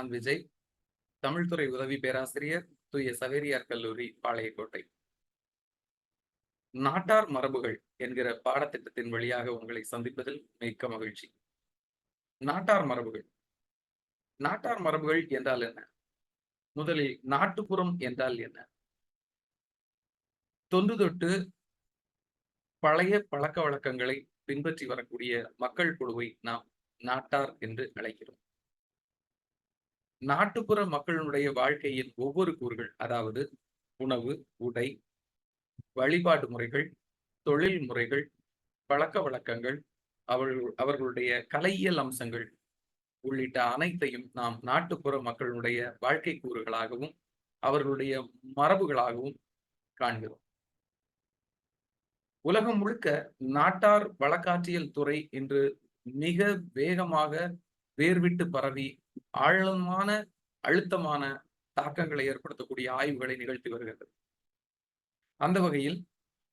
நான் விஜய், தமிழ்துறை உதவி பேராசிரியர், தூய சவேரியார் கல்லூரி, பாளையக்கோட்டை. நாட்டார் மரபுகள் என்கிற பாடத்திட்டத்தின் வழியாக உங்களை சந்திப்பதில் மிக்க மகிழ்ச்சி. நாட்டார் மரபுகள் நாட்டார் மரபுகள் என்றால் என்ன? முதலில் நாட்டுப்புறம் என்றால் என்ன? தொன்று தொட்டு பழைய பழக்க வழக்கங்களை பின்பற்றி வரக்கூடிய மக்கள் குழுவை நாம் நாட்டார் என்று அழைக்கிறோம். நாட்டுப்புற மக்களுடைய வாழ்க்கையின் ஒவ்வொரு கூறுகள், அதாவது உணவு, உடை, வழிபாடு முறைகள், தொழில் முறைகள், பழக்க வழக்கங்கள், அவர்களுடைய கலையியல் அம்சங்கள் உள்ளிட்ட அனைத்தையும் நாம் நாட்டுப்புற மக்களுடைய வாழ்க்கை கூறுகளாகவும் அவர்களுடைய மரபுகளாகவும் காண்கிறோம். உலகம் முழுக்க நாட்டார் வழக்காற்றியல் துறை இன்று மிக வேகமாக வேர்விட்டு பரவி ஆழமான அழுத்தமான தாக்கங்களை ஏற்படுத்தக்கூடிய ஆய்வுகளை நிகழ்த்தி வருகிறது. அந்த வகையில்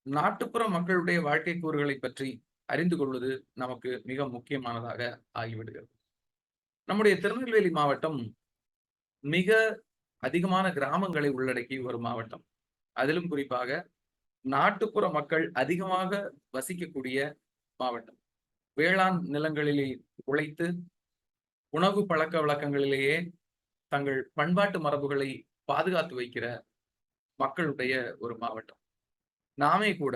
நாட்டுப்புற மக்களுடைய வாழ்க்கை கூறுகளை பற்றி அறிந்து கொள்வது நமக்கு மிக முக்கியமானதாக ஆகிவிடுகிறது. நம்முடைய திருநெல்வேலி மாவட்டம் மிக அதிகமான கிராமங்களை உள்ளடக்கி ஒரு மாவட்டம். அதிலும் குறிப்பாக நாட்டுப்புற மக்கள் அதிகமாக வசிக்கக்கூடிய மாவட்டம். வேளாண் நிலங்களிலே உழைத்து உணவு பழக்க வழக்கங்களிலேயே தங்கள் பண்பாட்டு மரபுகளை பாதுகாத்து வைக்கிற மக்களுடைய ஒரு மாவட்டம். நாமே கூட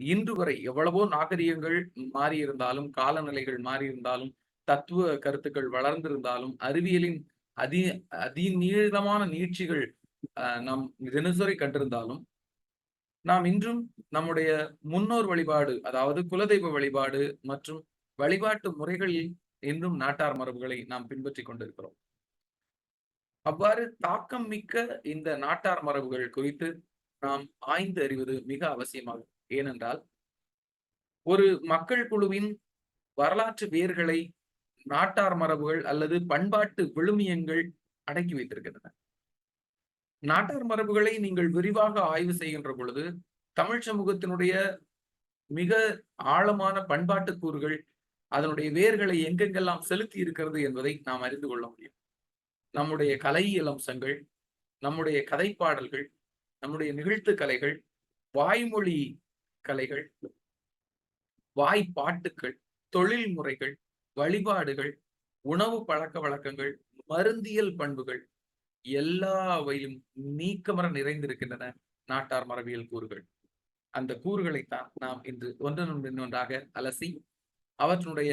இன்று வரை எவ்வளவோ நாகரிகங்கள் மாறியிருந்தாலும், காலநிலைகள் மாறியிருந்தாலும், தத்துவ கருத்துக்கள் வளர்ந்திருந்தாலும், அறிவியலின் அதிநீளமான நீட்சிகள் நாம் தினசரி கண்டிருந்தாலும், நாம் இன்றும் நம்முடைய முன்னோர் வழிபாடு, அதாவது குலதெய்வ வழிபாடு மற்றும் வழிபாட்டு முறைகளில் இன்றும் நாட்டார் மரபுகளை நாம் பின்பற்றி கொண்டிருக்கிறோம். அவ்வாறு தாக்கம் மிக்க இந்த நாட்டார் மரபுகள் குறித்து நாம் ஆய்ந்து அறிவது மிக அவசியமாகும். ஏனென்றால் ஒரு மக்கள் குழுவின் வரலாற்று வேர்களை நாட்டார் மரபுகள் அல்லது பண்பாட்டு விழுமியங்கள் அடக்கி வைத்திருக்கின்றன. நாட்டார் மரபுகளை நீங்கள் விரிவாக ஆய்வு செய்கின்ற பொழுது தமிழ் சமூகத்தினுடைய மிக ஆழமான பண்பாட்டு கூறுகள், அதனுடைய வேர்களை எங்கெங்கெல்லாம் செலுத்தி இருக்கிறது என்பதை நாம் அறிந்து கொள்ள முடியும். நம்முடைய கலையியல் அம்சங்கள், நம்முடைய கதைப்பாடல்கள், நம்முடைய நிகழ்த்து கலைகள், வாய்மொழி கலைகள், வாய்ப்பாட்டுக்கள், தொழில் முறைகள், வழிபாடுகள், உணவு பழக்க வழக்கங்கள், மருந்தியல் பண்புகள் எல்லாவையும் நீக்கமர நிறைந்திருக்கின்றன நாட்டார் மரபியல் கூறுகள். அந்த கூறுகளைத்தான் நாம் இன்று ஒன்றொன்றாக அலசி அவற்றினுடைய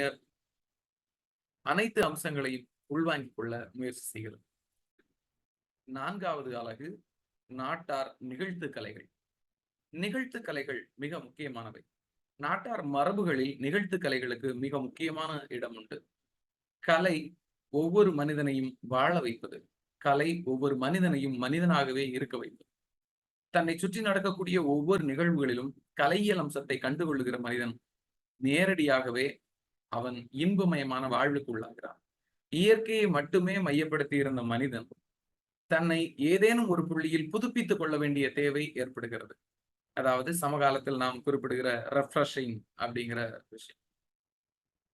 அனைத்து அம்சங்களையும் உள்வாங்கிக் கொள்ள முயற்சி செய்கிறது. 4வது அலகு நாட்டார் நிகழ்த்து கலைகள். நிகழ்த்து கலைகள் மிக முக்கியமானவை. நாட்டார் மரபுகளில் நிகழ்த்து கலைகளுக்கு மிக முக்கியமான இடம் உண்டு. கலை ஒவ்வொரு மனிதனையும் வாழ வைப்பது. கலை ஒவ்வொரு மனிதனையும் மனிதனாகவே இருக்க வைப்பது. தன்னை சுற்றி நடக்கக்கூடிய ஒவ்வொரு நிகழ்வுகளிலும் கலையியல் அம்சத்தை கண்டுகொள்ளுகிற மனிதன் நேரடியாகவே அவன் இன்பமயமான வாழ்வுக்கு உள்ளாகிறான். இயற்கையை மட்டுமே மையப்படுத்தி இருந்த மனிதன் தன்னை ஏதேனும் ஒரு புள்ளியில் புதுப்பித்துக் கொள்ள வேண்டிய தேவை ஏற்படுகிறது. அதாவது சமகாலத்தில் நாம் குறிப்பிடுகிற ரெஃப்ரெஷிங் அப்படிங்கிற விஷயம்.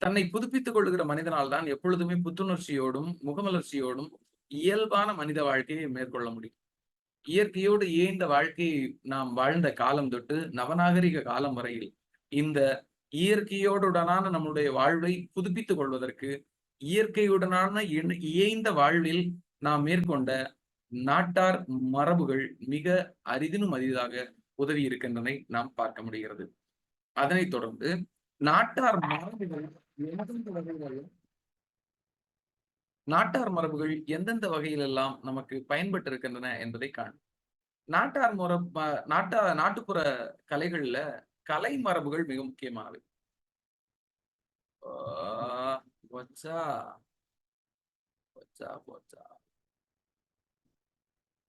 தன்னை புதுப்பித்துக் கொள்ளுகிற மனிதனால் தான் எப்பொழுதுமே புத்துணர்ச்சியோடும் முகமலர்ச்சியோடும் இயல்பான மனித வாழ்க்கையை மேற்கொள்ள முடியும். இயற்கையோடு இயைந்த வாழ்க்கையை நாம் வாழ்ந்த காலம் தொட்டு நவநாகரிக காலம் வரையில் இந்த இயற்கையோடுடனான நம்முடைய வாழ்வை புதுப்பித்துக் கொள்வதற்கு இயற்கையுடனான இயைந்த வாழ்வில் நாம் மேற்கொண்ட நாட்டார் மரபுகள் மிக அரிதினும் அரிதாக உதவி இருக்கின்றனை நாம் பார்க்க முடிகிறது. அதனைத் தொடர்ந்து நாட்டார் மரபுகள் எந்தெந்த வகையிலெல்லாம் நமக்கு பயன்பட்டு இருக்கின்றன என்பதை காணும். நாட்டுப்புற கலைகள்ல கலை மரபுகள் மிக முக்கியமானவை.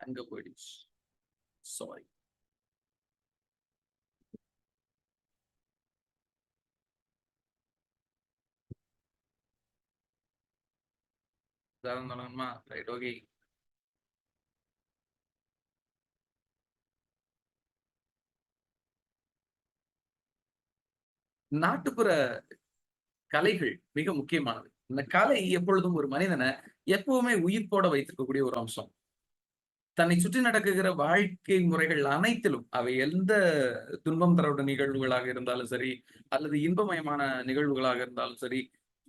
அங்க போயிடுச்சு, சாரி. Right, okay. நாட்டுப்புற கலைகள் மிக முக்கியமானது. இந்த கலை எப்பொழுதும் ஒரு மனிதனை எப்பவுமே உயிர்ப்போட வைத்திருக்கக்கூடிய ஒரு அம்சம். தன்னை சுற்றி நடக்குகிற வாழ்க்கை முறைகள் அனைத்திலும் அவை எந்த துன்பம் தரக்கூடிய நிகழ்வுகளாக இருந்தாலும் சரி, அல்லது இன்பமயமான நிகழ்வுகளாக இருந்தாலும் சரி,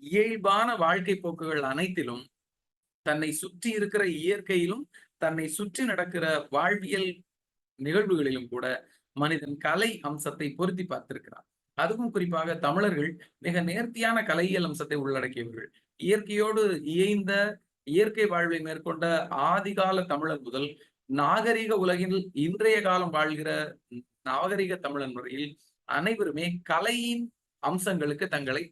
இயல்பான வாழ்க்கை போக்குகள் அனைத்திலும் தன்னை சுற்றி இருக்கிற இயற்கையிலும், தன்னை சுற்றி நடக்கிற வாழ்வியல் நிகழ்வுகளிலும் கூட மனிதன் கலை அம்சத்தை பொருத்தி பார்த்திருக்கிறான். அதுவும் குறிப்பாக தமிழர்கள் மிக நேர்த்தியான கலையியல் அம்சத்தை உள்ளடக்கியவர்கள். இயற்கையோடு இயைந்த இயற்கை வாழ்வை மேற்கொண்ட ஆதிகால தமிழர் முதல் நாகரிக உலகில் இன்றைய காலம் வாழ்கிற நாகரிக தமிழன் வரையில் அனைவருமே கலையின் அம்சங்களுக்கு தங்களை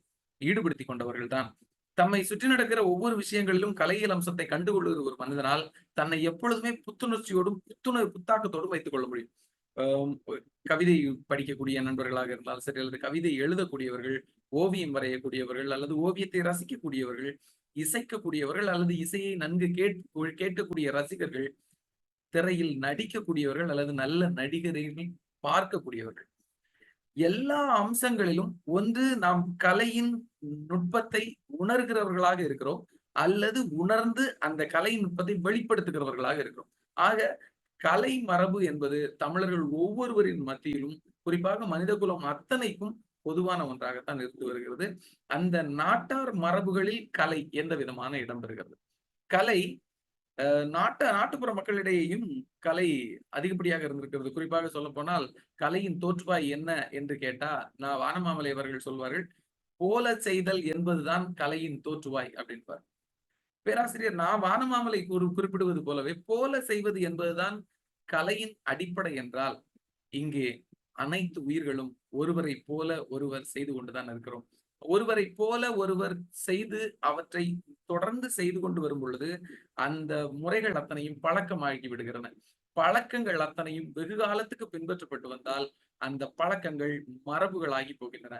ஈடுபடுத்திக் கொண்டவர்கள் தான். தம்மை சுற்றி நடக்கிற ஒவ்வொரு விஷயங்களிலும் கலையியல் அம்சத்தை கண்டுகொள்ளுகிற ஒரு மனிதனால் தன்னை எப்பொழுதுமே புத்துணர்ச்சியோடும் புத்தாக்கத்தோடும் வைத்துக் கொள்ள முடியும். கவிதை படிக்கக்கூடிய நண்பர்களாக இருந்தாலும் சரி, அல்லது கவிதை எழுதக்கூடியவர்கள், ஓவியம் வரையக்கூடியவர்கள், அல்லது ஓவியத்தை ரசிக்கக்கூடியவர்கள், இசைக்கக்கூடியவர்கள், அல்லது இசையை நன்கு கேட்கக்கூடிய ரசிகர்கள், திரையில் நடிக்கக்கூடியவர்கள், அல்லது நல்ல நடிகர்கள் பார்க்கக்கூடியவர்கள். எல்லா அம்சங்களிலும் ஒன்று நாம் கலையின் நுட்பத்தை உணர்கிறவர்களாக இருக்கிறோம், அல்லது உணர்ந்து அந்த கலை நுட்பத்தை வெளிப்படுத்துகிறவர்களாக இருக்கிறோம். ஆக கலை மரபு என்பது தமிழர்கள் ஒவ்வொருவரின் மத்தியிலும், குறிப்பாக மனிதகுலம் அத்தனைக்கும் பொதுவான ஒன்றாகத்தான் இருந்து வருகிறது. அந்த நாட்டார் மரபுகளில் கலை எந்த விதமான இடம் பெறுகிறது? கலை நாட்டுப்புற மக்களிடையேயும் கலை அதிகப்படியாக இருந்திருக்கிறது. குறிப்பாக சொல்ல போனால் கலையின் தோற்றுவாய் என்ன என்று கேட்டா, நான் வானமாமலை அவர்கள் சொல்வார்கள், போல செய்தல் என்பதுதான் கலையின் தோற்றுவாய் அப்படின்பார். பேராசிரியர் நான் வானமாமலை குறிப்பிடுவது போலவே போல செய்வது என்பதுதான் கலையின் அடிப்படை என்றால், இங்கே அனைத்து உயிர்களும் ஒருவரை போல ஒருவர் செய்து கொண்டுதான் இருக்கிறோம். ஒருவரை போல ஒருவர் செய்து அவற்றை தொடர்ந்து செய்து கொண்டு வரும் பொழுது அந்த முறைகள் அத்தனையும் பழக்கமாகி விடுகிறன. பழக்கங்கள் அத்தனையும் வெகு காலத்துக்கு பின்பற்றப்பட்டு வந்தால் அந்த பழக்கங்கள் மரபுகளாகி போகின்றன.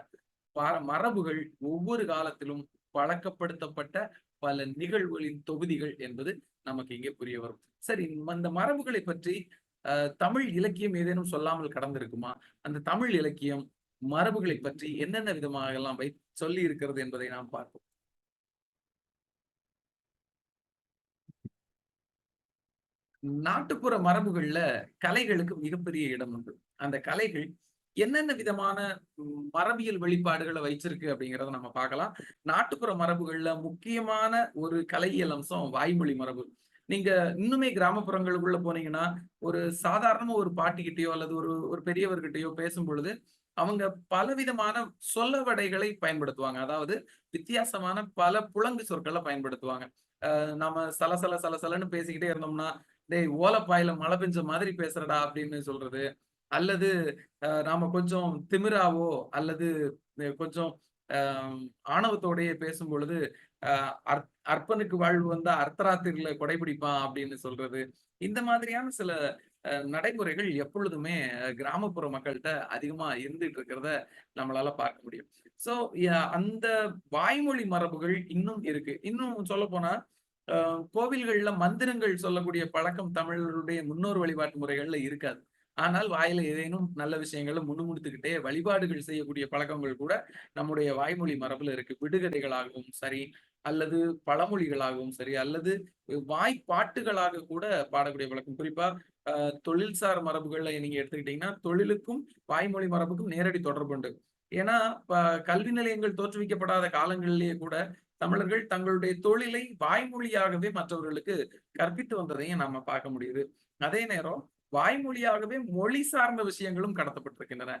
மரபுகள் ஒவ்வொரு காலத்திலும் பழக்கப்படுத்தப்பட்ட பல நிகழ்வுகளின் தொகுதிகள் என்பது நமக்கு இங்கே புரிய வரும். சரி, அந்த மரபுகளை பற்றி தமிழ் இலக்கியம் ஏதேனும் சொல்லாமல் கடந்திருக்குமா? அந்த தமிழ் இலக்கியம் மரபுகளை பற்றி என்னென்ன விதமாக எல்லாம் சொல்லி இருக்கிறது என்பதை நாம் பார்ப்போம். நாட்டுப்புற மரபுகள்ல கலைகளுக்கு மிகப்பெரிய இடம் உண்டு. அந்த கலைகள் என்னென்ன விதமான மரபியல் வெளிப்பாடுகளை வச்சிருக்கு அப்படிங்கிறத நம்ம பார்க்கலாம். நாட்டுப்புற மரபுகள்ல முக்கியமான ஒரு கலையியல் அம்சம் வாய்மொழி மரபு. நீங்க இன்னுமே கிராமப்புறங்களுக்குள்ள போனீங்கன்னா, ஒரு சாதாரணமா ஒரு பாட்டிக்கிட்டயோ அல்லது ஒரு பெரியவர்கிட்டயோ பேசும் பொழுது, அவங்க பலவிதமான சொலவடைகளை பயன்படுத்துவாங்க. அதாவது வித்தியாசமான பல புழங்கு சொற்களை பயன்படுத்துவாங்க. நம்ம சலசல சலசலன்னு பேசிக்கிட்டே இருந்தோம்னா, டேய் ஓலப்பாயில மழை பெஞ்ச மாதிரி பேசுறடா அப்படின்னு சொல்றது. அல்லது நாம கொஞ்சம் திமிராவோ அல்லது கொஞ்சம் ஆணவத்தோடையே பேசும் பொழுது அற்பனுக்கு வாழ்வு வந்தா அர்த்தராத்திரில கொடைபிடிப்பான் அப்படின்னு சொல்றது. இந்த மாதிரியான சில நடைமுறைகள் எப்பொழுதுமே கிராமப்புற மக்கள்கிட்ட அதிகமா இருந்துட்டு இருக்கிறத நம்மளால பார்க்க முடியும். சோ அந்த வாய்மொழி மரபுகள் இன்னும் இருக்கு. இன்னும் சொல்ல போனா கோவில்கள்ல மந்திரங்கள் சொல்லக்கூடிய பழக்கம் தமிழருடைய முன்னோர் வழிபாட்டு முறைகள்ல இருக்காது. ஆனால் வாயில ஏதேனும் நல்ல விஷயங்களை முணுமுணுத்துக்கிட்டே வழிபாடுகள் செய்யக்கூடிய பழக்கங்கள் கூட நம்முடைய வாய்மொழி மரபுல இருக்கு. விடுகதைகளாகவும் சரி, அல்லது பழமொழிகளாகவும் சரி, அல்லது வாய்ப்பாட்டுகளாக கூட பாடக்கூடிய பழக்கம். குறிப்பா தொழில்சார் மரபுகள்ல நீங்க எடுத்துக்கிட்டீங்கன்னா, தொழிலுக்கும் வாய்மொழி மரபுக்கும் நேரடி தொடர்பு உண்டு. ஏன்னா, கல்வி நிலையங்கள் தோற்றுவிக்கப்படாத காலங்களிலேயே கூட தமிழர்கள் தங்களுடைய தொழிலை வாய்மொழியாகவே மற்றவர்களுக்கு கற்பித்து வந்ததையும் நாம பார்க்க முடியுது. அதே நேரம் வாய்மொழியாகவே மொழி சார்ந்த விஷயங்களும் கடத்தப்பட்டிருக்கின்றன.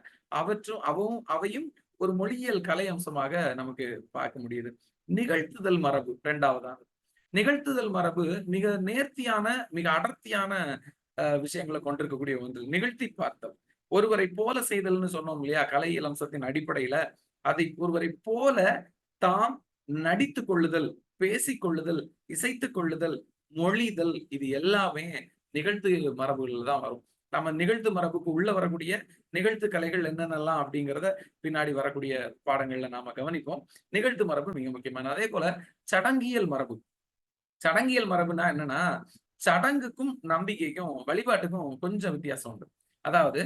அவையும் ஒரு மொழியியல் கலை அம்சமாக நமக்கு பார்க்க முடியுது. நிகழ்த்துதல் மரபு 2வதாக. நிகழ்த்துதல் மரபு மிக நேர்த்தியான, மிக அடர்த்தியான விஷயங்களை கொண்டிருக்கக்கூடிய ஒன்று. நிகழ்த்தி பார்த்தல். ஒருவரை போல செய்தல்னு சொன்னோம் இல்லையா? கலையியல் அம்சத்தின் அடிப்படையில அதை ஒருவரை போல தாம் நடித்துக் கொள்ளுதல், பேசிக் கொள்ளுதல், இசைத்துக் கொள்ளுதல், மொழிதல், இது எல்லாமே நிகழ்த்து மரபுகள் தான் வரும். நம்ம நிகழ்த்து மரபுக்கு உள்ள வரக்கூடிய நிகழ்த்து கலைகள் என்னென்னலாம் அப்படிங்கிறத பின்னாடி வரக்கூடிய பாடங்கள்ல நாம கவனிப்போம். நிகழ்த்து மரபு மிக முக்கியமான. அதே போல சடங்கியல் மரபு. சடங்கியல் மரபுனா என்னன்னா, சடங்குக்கும் நம்பிக்கைக்கும் வழிபாட்டுக்கும் கொஞ்சம் வித்தியாசம் உண்டு. அதாவது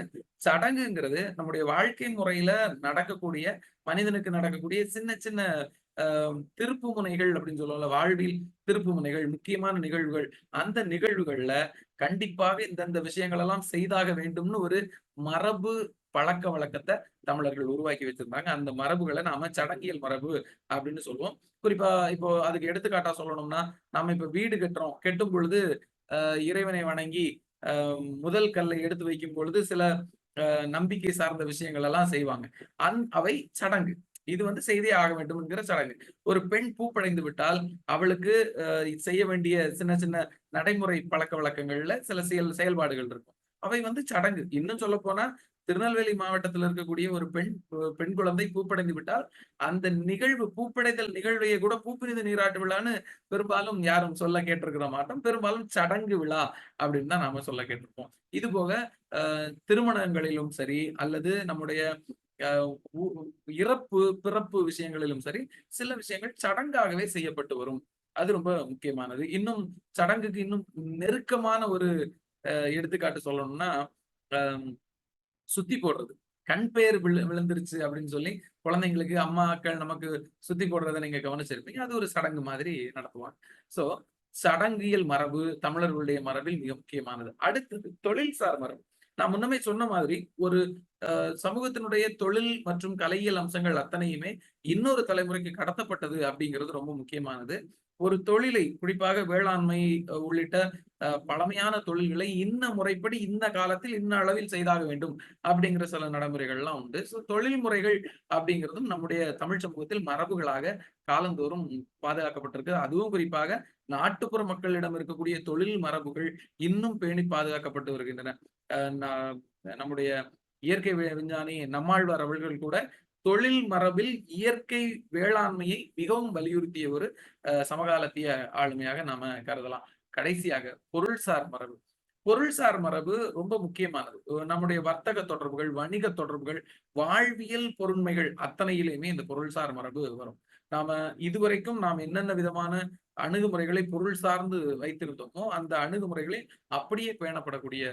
சடங்குங்கிறது நம்முடைய வாழ்க்கை முறையில நடக்கக்கூடிய மனிதனுக்கு நடக்கக்கூடிய சின்ன சின்ன திருப்பு முனைகள் அப்படின்னு சொல்லுவாங்க, வாழ்வில் திருப்பு முனைகள், முக்கியமான நிகழ்வுகள். அந்த நிகழ்வுகள்ல கண்டிப்பாக இந்தந்த விஷயங்கள் எல்லாம் செய்தாக வேண்டும்னு ஒரு மரபு பழக்க வழக்கத்தை தமிழர்கள் உருவாக்கி வச்சிருந்தாங்க. அந்த மரபுகளை நாம சடங்கியல் மரபு அப்படின்னு சொல்லுவோம். குறிப்பா இப்போ அதுக்கு எடுத்துக்காட்டா சொல்லணும்னா, நாம இப்ப வீடு கட்டுறோம். கட்டும் பொழுது இறைவனை வணங்கி முதல் கல்லை எடுத்து வைக்கும் பொழுது சில நம்பிக்கை சார்ந்த விஷயங்கள் எல்லாம் செய்வாங்க. அவை சடங்கு. இது வந்து செய்தே ஆக வேண்டும் என்கிற சடங்கு. ஒரு பெண் பூப்படைந்து விட்டால் அவளுக்கு செய்ய வேண்டிய சின்ன சின்ன நடைமுறை பழக்கவழக்கங்கள்ல சில செயல்பாடுகள் இருக்கும். அவை வந்து சடங்கு. இன்னும் சொல்லப்போனா திருநெல்வேலி மாவட்டத்தில் இருக்கக்கூடிய ஒரு பெண் குழந்தை பூப்படைந்து விட்டால் அந்த நிகழ்வு, பூப்படைதல் நிகழ்வையே கூட பூப்புனித நீராட்டு விழான்னு பெரும்பாலும் யாரும் சொல்ல கேட்டிருக்கிற மாட்டோம். பெரும்பாலும் சடங்கு விழா அப்படின்னு தான் நாம சொல்ல கேட்டிருப்போம். இது போக திருமணங்களிலும் சரி, அல்லது நம்முடைய அ உ இறப்பு, பிறப்பு விஷயங்களிலும் சரி, சில விஷயங்கள் சடங்காகவே செய்யப்பட்டு வரும். அது ரொம்ப முக்கியமானது. இன்னும் சடங்குக்கு இன்னும் நெருக்கமான ஒரு எடுத்துக்காட்டு சொல்லணும்னா, அ சுத்தி போடுறது. கண் பெயர் விழுந்துருச்சு அப்படின்னு சொல்லி குழந்தைங்களுக்கு அம்மாக்கள் நமக்கு சுத்தி போடுறத நீங்க கவனிச்சிருப்பீங்க. அது ஒரு சடங்கு மாதிரி நடத்துவாங்க. சோ சடங்கியல் மரபு தமிழர்களுடைய மரபில் மிக முக்கியமானது. அடுத்தது தொழில்சார் மரபு. நான் முன்னமே சொன்ன மாதிரி ஒரு சமூகத்தினுடைய தொழில் மற்றும் கலையியல் அம்சங்கள் அத்தனையுமே இன்னொரு தலைமுறைக்கு கடத்தப்பட்டது அப்படிங்கிறது ரொம்ப முக்கியமானது. ஒரு தொழிலை குறிப்பாக வேளாண்மை உள்ளிட்ட பழமையான தொழில்களை இன்ன முறைப்படி இந்த காலத்தில் இன்ன அளவில் செய்தாக வேண்டும் அப்படிங்கிற சில நடைமுறைகள்லாம் உண்டு. ஸோ தொழில் முறைகள் அப்படிங்கிறதும் நம்முடைய தமிழ் சமூகத்தில் மரபுகளாக காலந்தோறும் பாதுகாக்கப்பட்டிருக்கு. அதுவும் குறிப்பாக நாட்டுப்புற மக்களிடம் இருக்கக்கூடிய தொழில் மரபுகள் இன்னும் பேணி பாதுகாக்கப்பட்டு வருகின்றன. நம்முடைய இயற்கை விஞ்ஞானி நம்மாழ்வார் அவர்கள் கூட தொழில் மரபில் இயற்கை வேளாண்மையை மிகவும் வலியுறுத்திய ஒரு சமகாலத்திய ஆளுமையாக நாம கருதலாம். கடைசியாக பொருள்சார் மரபு. பொருள்சார் மரபு ரொம்ப முக்கியமானது. நம்முடைய வர்த்தக தொடர்புகள், வணிக தொடர்புகள், வாழ்வியல் பொருண்மைகள் அத்தனையிலுமே இந்த பொருள்சார் மரபு வரும். நாம இதுவரைக்கும் நாம் என்னென்ன விதமான அணுகுமுறைகளை பொருள் சார்ந்து வைத்திருந்தோமோ, அந்த அணுகுமுறைகளை அப்படியே பேணப்படக்கூடிய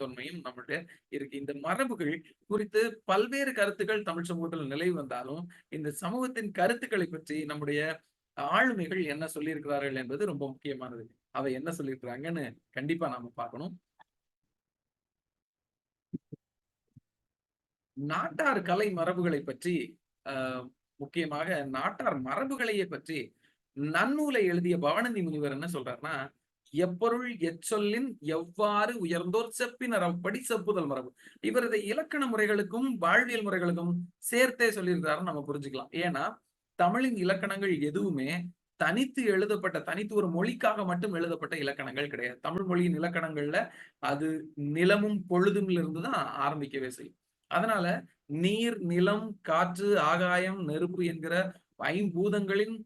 தொன்மையும் நம்மள்ட்ட இருக்கு. இந்த மரபுகள் குறித்து பல்வேறு கருத்துக்கள் தமிழ் சமூகத்தில் நிலவி வந்தாலும், இந்த சமூகத்தின் கருத்துக்களை பற்றி நம்முடைய ஆளுமைகள் என்ன சொல்லியிருக்கிறார்கள் என்பது ரொம்ப முக்கியமானது. அவை என்ன சொல்லியிருக்கிறாங்கன்னு கண்டிப்பா நாம பார்க்கணும். நாட்டார் கலை மரபுகளை பற்றி முக்கியமாக நாட்டார் மரபுகளையே பற்றி நன்னூலை எழுதிய பவானந்தி முனிவர் என்ன சொல்றாருன்னா, எப்பொருள் எச்சொல்லின் எவ்வாறு உயர்ந்தோர் செப்பினர் அப்படி செப்புதல் மரபு. இவர் இதை இலக்கண முறைகளுக்கும் வாழ்வியல் முறைகளுக்கும் சேர்த்தே சொல்லியிருக்கிறாருன்னு நம்ம புரிஞ்சுக்கலாம். ஏன்னா தமிழின் இலக்கணங்கள் எதுவுமே தனித்து ஒரு மொழிக்காக மட்டும் எழுதப்பட்ட இலக்கணங்கள் கிடையாது. தமிழ் மொழியின் இலக்கணங்கள்ல அது நிலமும் பொழுதும் இருந்துதான் ஆரம்பிக்கவே செய்யும். அதனால நீர், நிலம், காற்று, ஆகாயம், நெருப்பு என்கிற ஐம்பூதங்களின்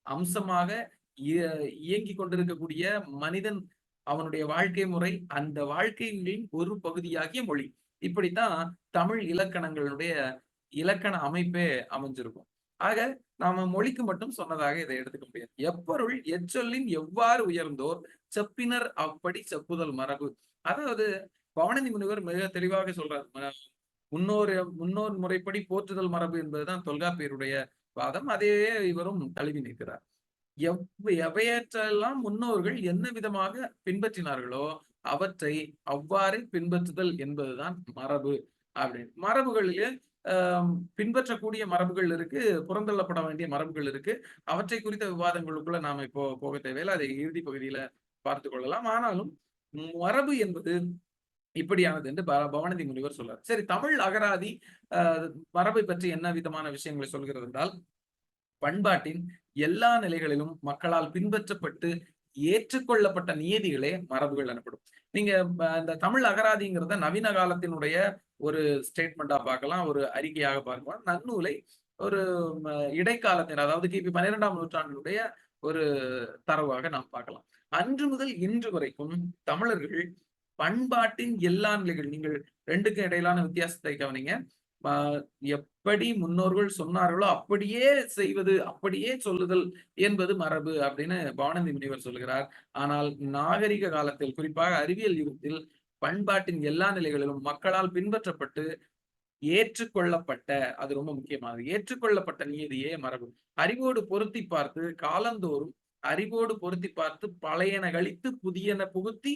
அம்சமாக இயங்கிக் கொண்டிருக்கக்கூடிய மனிதன், அவனுடைய வாழ்க்கை முறை, அந்த வாழ்க்கையின் ஒரு பகுதியாகிய மொழி. இப்படித்தான் தமிழ் இலக்கணங்களுடைய இலக்கண அமைப்பே அமைஞ்சிருக்கும். ஆக நாம மொழிக்கு மட்டும் சொன்னதாக இதை எடுத்துக்க முடியாது. எப்பொருள் எச்சொல்லின் எவ்வாறு உயர்ந்தோர் செப்பினர் அப்படி செப்புதல் மரபு. அதாவது பவானந்தி முனிவர் மிக தெளிவாக சொல்றார். முன்னோர் முறைப்படி போற்றுதல் மரபு என்பதுதான் தொல்காப்பியருடைய வாதம். அதையே இவரும் தழுவி நிற்கிறார். எவையற்றெல்லாம் முன்னோர்கள் என்ன விதமாக பின்பற்றினார்களோ அவற்றை அவ்வாறே பின்பற்றுதல் என்பதுதான் மரபு அப்படின்னு. மரபுகளிலே பின்பற்றக்கூடிய மரபுகள் இருக்கு, புறந்தள்ளப்பட வேண்டிய மரபுகள் இருக்கு. அவற்றை குறித்த விவாதங்களுக்குள்ள நாம இப்போ போக தேவையில்லை. அதை இறுதி பகுதியில பார்த்துக் கொள்ளலாம். ஆனாலும் மரபு என்பது இப்படியானது என்று பவானந்தி முனிவர் சொல்றார். சரி, தமிழ் அகராதி மரபை பற்றி என்ன விதமான விஷயங்களை சொல்கிறது என்றால், பண்பாட்டின் எல்லா நிலைகளிலும் மக்களால் பின்பற்றப்பட்டு ஏற்றுக்கொள்ளப்பட்ட நியதிகளே மரபுகள் எனப்படும். நீங்க இந்த தமிழ் அகராதிங்கிறத நவீன காலத்தினுடைய ஒரு ஸ்டேட்மெண்டா பார்க்கலாம், ஒரு அறிக்கையாக பார்க்கலாம். நன்னூலை ஒரு இடைக்காலத்தின், அதாவது கிபி 12ஆம் நூற்றாண்டினுடைய ஒரு தரவாக நாம் பார்க்கலாம். அன்று முதல் இன்று வரைக்கும் தமிழர்கள் பண்பாட்டின் எல்லா நிலைகள், நீங்கள் 2க்கும் இடையிலான வித்தியாசத்தை கவனிங்க. எப்படி முன்னோர்கள் சொன்னார்களோ அப்படியே செய்வது, அப்படியே சொல்லுதல் என்பது மரபு அப்படின்னு பவானந்தி முனிவர் சொல்லுகிறார். ஆனால் நாகரிக காலத்தில், குறிப்பாக அறிவியல் யுகத்தில் பண்பாட்டின் எல்லா நிலைகளிலும் மக்களால் பின்பற்றப்பட்டு ஏற்றுக்கொள்ளப்பட்ட, அது ரொம்ப முக்கியமானது. ஏற்றுக்கொள்ளப்பட்ட நீதியே மரபு. அறிவோடு பொருத்தி பார்த்து காலந்தோறும் அறிவோடு பொருத்தி பார்த்து பழையன கழித்து புதியன புகுத்தி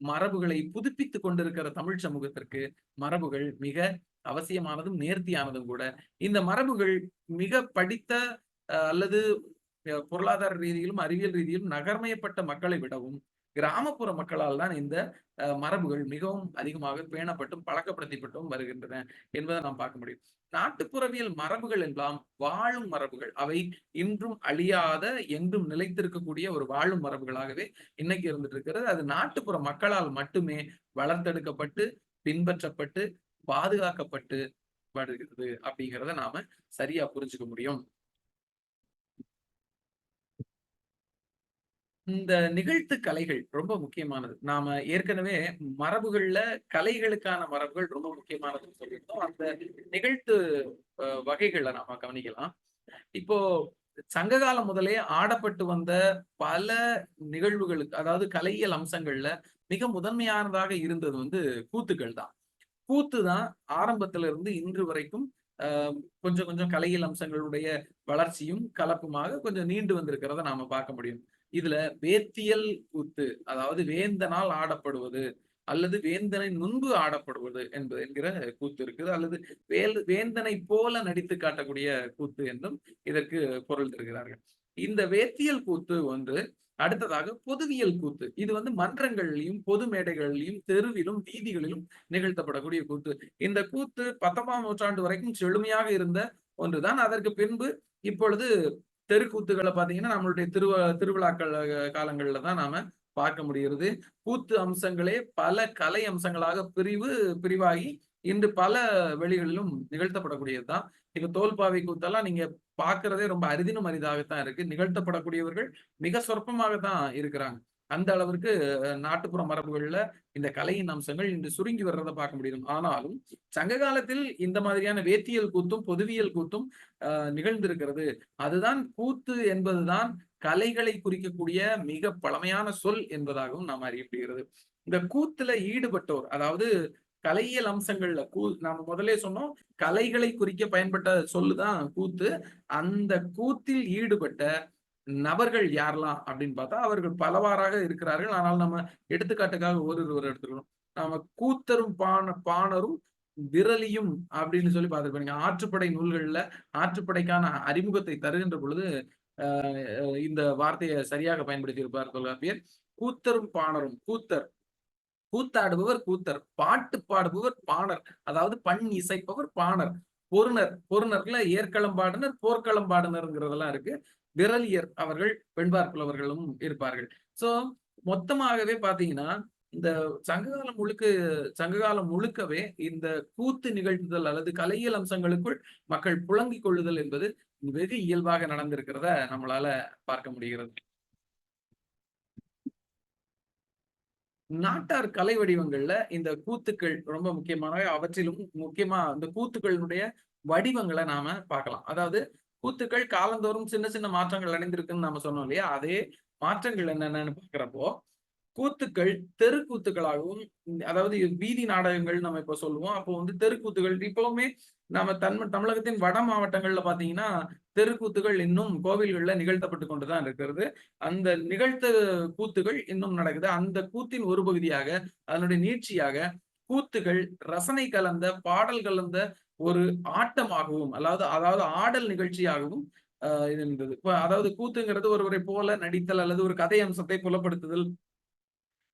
மரபுகளை புதுப்பித்துக் கொண்டிருக்கிற தமிழ் சமூகத்திற்கு மரபுகள் மிக அவசியமானதும் நேர்த்தியானதும் கூட. இந்த மரபுகள் மிக படித்த அல்லது பொருளாதார ரீதியிலும் அறிவியல் ரீதியிலும் நகர்மையப்பட்ட மக்களை விடவும் கிராமப்புற மக்களால் தான் இந்த மரபுகள் மிகவும் அதிகமாக பேணப்பட்டும் பழக்கப்படுத்தப்பட்டும் வருகின்றன என்பதை நாம் பார்க்க முடியும். நாட்டுப்புறவியல் மரபுகள் எல்லாம் வாழும் மரபுகள். அவை இன்றும் அழியாத, என்றும் நிலைத்திருக்கக்கூடிய ஒரு வாழும் மரபுகளாகவே இன்னைக்கு இருந்துட்டு இருக்கிறது. அது நாட்டுப்புற மக்களால் மட்டுமே வளர்த்தெடுக்கப்பட்டு பின்பற்றப்பட்டு பாதுகாக்கப்பட்டு வருகிறது அப்படிங்கிறத நாம சரியா புரிஞ்சுக்க முடியும். இந்த நிகழ்த்து கலைகள் ரொம்ப முக்கியமானது. நாம ஏற்கனவே மரபுகள்ல கலைகளுக்கான மரபுகள் ரொம்ப முக்கியமானதுன்னு சொல்லியிருந்தோம். அந்த நிகழ்த்து வகைகளை நாம கவனிக்கலாம். இப்போ சங்ககாலம் முதலே ஆடப்பட்டு வந்த பல நிகழ்வுகளுக்கு, அதாவது கலையியல் அம்சங்கள்ல மிக முதன்மையானதாக இருந்தது கூத்துக்கள் தான். கூத்து தான் ஆரம்பத்துல இருந்து இன்று வரைக்கும் கொஞ்சம் கொஞ்சம் கலையியல் அம்சங்களுடைய வளர்ச்சியும் கலப்புமாக கொஞ்சம் நீண்டு வந்திருக்கிறத நாம பார்க்க முடியும். இதுல வேத்தியல் கூத்து, அதாவது வேந்தனால் ஆடப்படுவது அல்லது வேந்தனை முன்பு ஆடப்படுவது என்கிற கூத்து இருக்குது. அல்லது வேந்தனை போல நடித்து காட்டக்கூடிய கூத்து என்றும் இதற்கு பொருள் தருகிறார்கள். இந்த வேத்தியல் கூத்து ஒன்று. அடுத்ததாக பொதுவியல் கூத்து. இது மன்றங்கள்லையும் பொது மேடைகளிலும் தெருவிலும் வீதிகளிலும் நிகழ்த்தப்படக்கூடிய கூத்து. இந்த கூத்து 19ஆம் நூற்றாண்டு வரைக்கும் செழுமையாக இருந்த ஒன்றுதான். அதற்கு பின்பு இப்பொழுது தெருக்கூத்துக்களை பாத்தீங்கன்னா நம்மளுடைய திருவிழாக்கள் காலங்கள்ல தான் நாம பார்க்க முடிகிறது. கூத்து அம்சங்களே பல கலை அம்சங்களாக பிரிவாகி இன்று பல வெளிகளிலும் நிகழ்த்தப்படக்கூடியதுதான். இப்ப தோல்பாவை கூத்தெல்லாம் நீங்க பாக்குறதே ரொம்ப அரிதினும் அரிதாகத்தான் இருக்கு. நிகழ்த்தப்படக்கூடியவர்கள் மிக சொற்பமாகத்தான் இருக்கிறாங்க. அந்த அளவிற்கு நாட்டுப்புற மரபுகள்ல இந்த கலையின் அம்சங்கள் இன்று சுருங்கி வர்றதை பார்க்க முடியும். ஆனாலும் சங்க காலத்தில் இந்த மாதிரியான வேத்தியல் கூத்தும் பொதுவியல் கூத்தும் நிகழ்ந்திருக்கிறது. அதுதான் கூத்து என்பதுதான் கலைகளை குறிக்கக்கூடிய மிக பழமையான சொல் என்பதாகவும் நாம் அறியப்படுகிறது. இந்த கூத்துல ஈடுபட்டோர், அதாவது கலையியல் அம்சங்கள்ல நாம முதலே சொன்னோம், கலைகளை குறிக்க பயன்பட்ட சொல்லுதான் கூத்து. அந்த கூத்தில் ஈடுபட்ட நபர்கள் யாரெல்லாம் அப்படின்னு பார்த்தா அவர்கள் பலவாறாக இருக்கிறார்கள். ஆனால் நம்ம எடுத்துக்காட்டுக்காக ஒருவர் எடுத்துக்கணும். நாம கூத்தரும் பாணரும் விரலியும் அப்படின்னு சொல்லி பார்த்திருப்பீங்க. ஆற்றுப்படை நூல்கள்ல ஆற்றுப்படைக்கான அறிமுகத்தை தருகின்ற பொழுது இந்த வார்த்தையை சரியாக பயன்படுத்தி இருப்பார் தொல்காப்பியர். கூத்தரும் பாணரும். கூத்தாடுபவர் கூத்தர், பாட்டு பாடுபவர் பாணர், அதாவது பண் இசைப்பவர் பாணர். பொருணர்ல ஏற்களம் பாடுனர், போர்க்களம் பாடுனர்ங்கிறதெல்லாம் இருக்கு. விரலியர் அவர்கள் பெண்பார் புலவர்களும் இருப்பார்கள். சோ மொத்தமாகவே பாத்தீங்கன்னா இந்த சங்ககாலம் முழுக்கவே இந்த கூத்து நிகழ்த்துதல் அல்லது கலையியல் அம்சங்களுக்குள் மக்கள் புழங்கிக் கொள்ளுதல் என்பது வெகு இயல்பாக நடந்திருக்கிறத நம்மளால பார்க்க முடிகிறது. நாட்டார் கலை வடிவங்கள்ல இந்த கூத்துக்கள் ரொம்ப முக்கியமானவை. அவற்றிலும் முக்கியமா இந்த கூத்துக்களினுடைய வடிவங்களை நாம பார்க்கலாம். அதாவது கூத்துக்கள் காலந்தோறும் சின்ன சின்ன மாற்றங்கள் அடைந்திருக்குன்னு நாம சொன்னோம் இல்லையா? அதே மாற்றங்கள் என்னென்னு பாக்குறப்போ கூத்துக்கள் தெருக்கூத்துக்களாகவும், அதாவது வீதி நாடகங்கள் நம்ம இப்ப சொல்லுவோம். அப்போ தெருக்கூத்துகள் இப்பவுமே நாம தமிழகத்தின் வட மாவட்டங்கள்ல பாத்தீங்கன்னா தெருக்கூத்துகள் இன்னும் கோவில்கள்ல நிகழ்த்தப்பட்டு கொண்டுதான் இருக்கிறது. அந்த நிகழ்த்த கூத்துகள் இன்னும் நடக்குது. அந்த கூத்தின் ஒரு பகுதியாக, அதனுடைய நீட்சியாக கூத்துகள் ரசனை கலந்த பாடல் கலந்த ஒரு ஆட்டமாகவும், அதாவது ஆடல் நிகழ்ச்சியாகவும் இருந்தது. அதாவது கூத்துங்கிறது ஒருவரை போல நடித்தல் அல்லது ஒரு கதை அம்சத்தை புலப்படுத்துதல்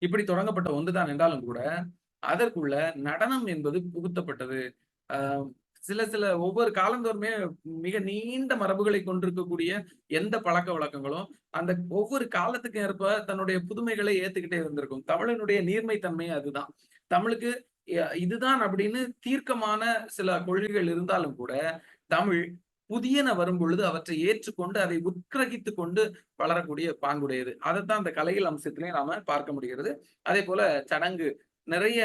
இப்படி தொடங்கப்பட்ட ஒன்றுதான் என்றாலும் கூட அதற்குள்ள நடனம் என்பது புகுத்தப்பட்டது. சில ஒவ்வொரு காலந்தோறுமே மிக நீண்ட மரபுகளை கொண்டிருக்கக்கூடிய எந்த பழக்க வழக்கங்களும் அந்த ஒவ்வொரு காலத்துக்கு ஏற்ப தன்னுடைய புதுமைகளை ஏத்துக்கிட்டே இருந்திருக்கும். தமிழனுடைய நீர்மைத்தன்மை அதுதான். தமிழுக்கு இதுதான் அப்படின்னு தீர்க்கமான சில கொள்கைகள் இருந்தாலும் கூட தமிழ் புதியன வரும் பொழுது அவற்றை ஏற்றுக்கொண்டு அதை உட்கிரகித்து கொண்டு வளரக்கூடிய பாங்குடையது. அதைத்தான் அந்த கலைகள் அம்சத்திலையும் நாம பார்க்க முடிகிறது. அதே போல சடங்கு, நிறைய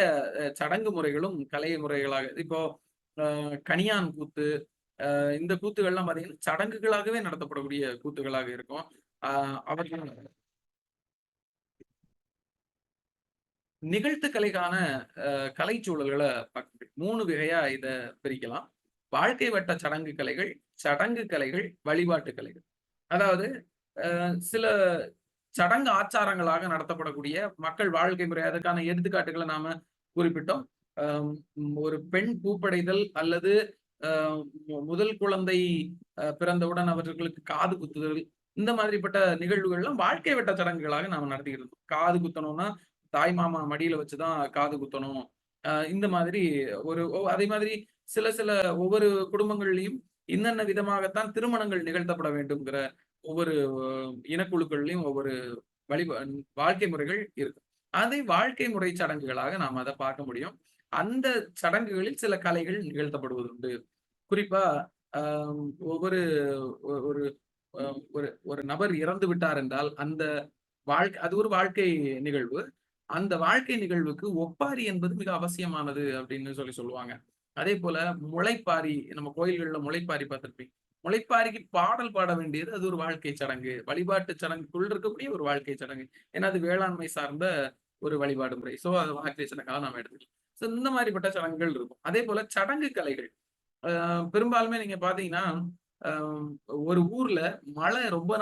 சடங்கு முறைகளும் கலை முறைகளாக, இப்போ கணியான் கூத்து, இந்த கூத்துகள்லாம் பாத்தீங்கன்னா சடங்குகளாகவே நடத்தப்படக்கூடிய கூத்துகளாக இருக்கும். அவர்கள் நிகழ்த்துக்கலைக்கான கலைச்சூழல்களை பார்க்க முடியும். 3 வகையா இத பிரிக்கலாம். வாழ்க்கை வட்ட சடங்கு கலைகள், சடங்கு கலைகள், வழிபாட்டு கலைகள். அதாவது சில சடங்கு ஆச்சாரங்களாக நடத்தப்படக்கூடிய மக்கள் வாழ்க்கை முறை அதற்கான எடுத்துக்காட்டுகள நாம குறிப்பிட்டோம். அம் ஒரு பெண் பூப்படைதல் அல்லது அ முதல் குழந்தை பிறந்தவுடன் அவர்களுக்கு காது குத்துதல், இந்த மாதிரிப்பட்ட நிகழ்வுகள்லாம் வாழ்க்கை வட்ட சடங்குகளாக நாம நடத்திக்கிட்டு இருந்தோம். காது குத்தணும்னா, தாய் மாமா மடியில வச்சு தான் காது குத்தணும். இந்த மாதிரி அதே மாதிரி சில சில ஒவ்வொரு குடும்பங்கள்லயும் இன்னென்ன விதமாகத்தான் திருமணங்கள் நிகழ்த்தப்பட வேண்டும்ங்கிற ஒவ்வொரு இனக்குழுக்கள்லயும் ஒவ்வொரு வழிப வாழ்க்கை முறைகள் இருக்கு. அதை வாழ்க்கை முறை சடங்குகளாக நாம் அத பார்க்க முடியும். அந்த சடங்குகளில் சில கலைகள் நிகழ்த்தப்படுவது உண்டு. குறிப்பா அ ஒவ்வொரு ஒரு அ ஒரு ஒரு நபர் இறந்து விட்டார் என்றால், அந்த அது ஒரு வாழ்க்கை நிகழ்வு. அந்த வாழ்க்கை நிகழ்வுக்கு ஒப்பாரி என்பது மிக அவசியமானது அப்படின்னு சொல்லுவாங்க. அதேபோல முளைப்பாரி நம்ம கோயில்கள்ல முளைப்பாரி பார்த்திருப்பீங்க. முளைப்பாரிக்கு பாடல் பாட வேண்டியது அது ஒரு வாழ்க்கை சடங்கு. வழிபாட்டு சடங்குக்குள் இருக்கக்கூடிய ஒரு வாழ்க்கை சடங்கு. ஏன்னா அது வேளாண்மை சார்ந்த ஒரு வழிபாடு முறை. அது வாழ்க்கை சடங்கா நாம எடுத்துக்கலாம். இந்த மாதிரிப்பட்ட சடங்குகள் இருக்கும். அதேபோல சடங்கு கலைகள். பெரும்பாலுமே நீங்க பார்த்தீங்கன்னா, அ ஒரு ஊர்ல மழை ரொம்ப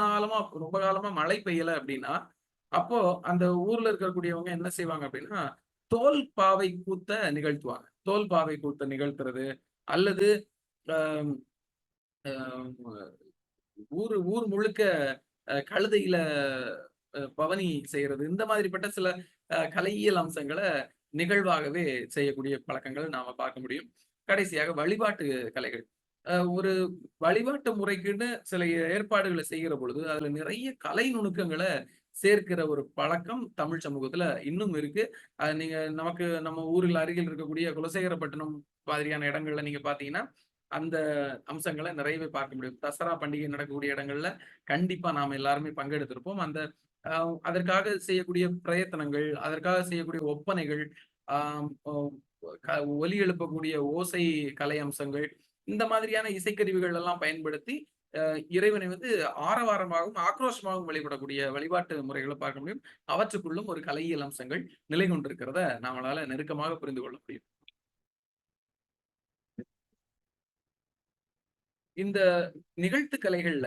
காலமா மழை பெய்யல அப்படின்னா, அப்போ அந்த ஊர்ல இருக்கக்கூடியவங்க என்ன செய்வாங்க அப்படின்னா, தோல் பாவை கூத்த நிகழ்த்துவாங்க. தோல் பாவை கூத்த நிகழ்த்துறது, அல்லது அ அ ஊர் ஊர் முழுக்க கழுதையில பவனி செய்றது. இந்த மாதிரிப்பட்ட சில கலையியல் அம்சங்கள நிகழ்வாகவே செய்யக்கூடிய பழக்கங்கள் நாம பார்க்க முடியும். கடைசியாக வழிபாட்டு கலைகள். ஒரு வழிபாட்டு முறைக்குன்னு சில ஏற்பாடுகள செய்கிற பொழுது, அதுல நிறைய கலை நுணுக்கங்கள சேர்க்கிற ஒரு பழக்கம் தமிழ் சமூகத்துல இன்னும் இருக்கு. நீங்க நம்ம ஊரில் அருகில் இருக்கக்கூடிய குலசேகரப்பட்டினம் மாதிரியான இடங்கள்ல நீங்க பார்த்தீங்கன்னா, அந்த அம்சங்கள நிறையவே பார்க்க முடியும். தசரா பண்டிகை நடக்கக்கூடிய இடங்கள்ல கண்டிப்பா நாம எல்லாருமே பங்கெடுத்திருப்போம். அந்த அ அதற்காக செய்யக்கூடிய பிரயத்தனங்கள், அதற்காக செய்யக்கூடிய ஒப்பனைகள், ஆம் ஒ க ஒலி எழுப்பக்கூடிய ஓசை கலை அம்சங்கள், இந்த மாதிரியான இசைக்கருவிகள் எல்லாம் பயன்படுத்தி, அ இறைவனை வந்து ஆரவாரமாகவும், ஆக்ரோஷமாகவும் வழிபடக்கூடிய வழிபாட்டு முறைகள பார்க்க முடியும். அவற்றுக்குள்ளும் ஒரு கலையியல் அம்சங்கள் நிலை கொண்டிருக்கிறத நம்மளால நெருக்கமாக புரிந்து கொள்ள முடியும். இந்த நிகழ்த்து கலைகள்ல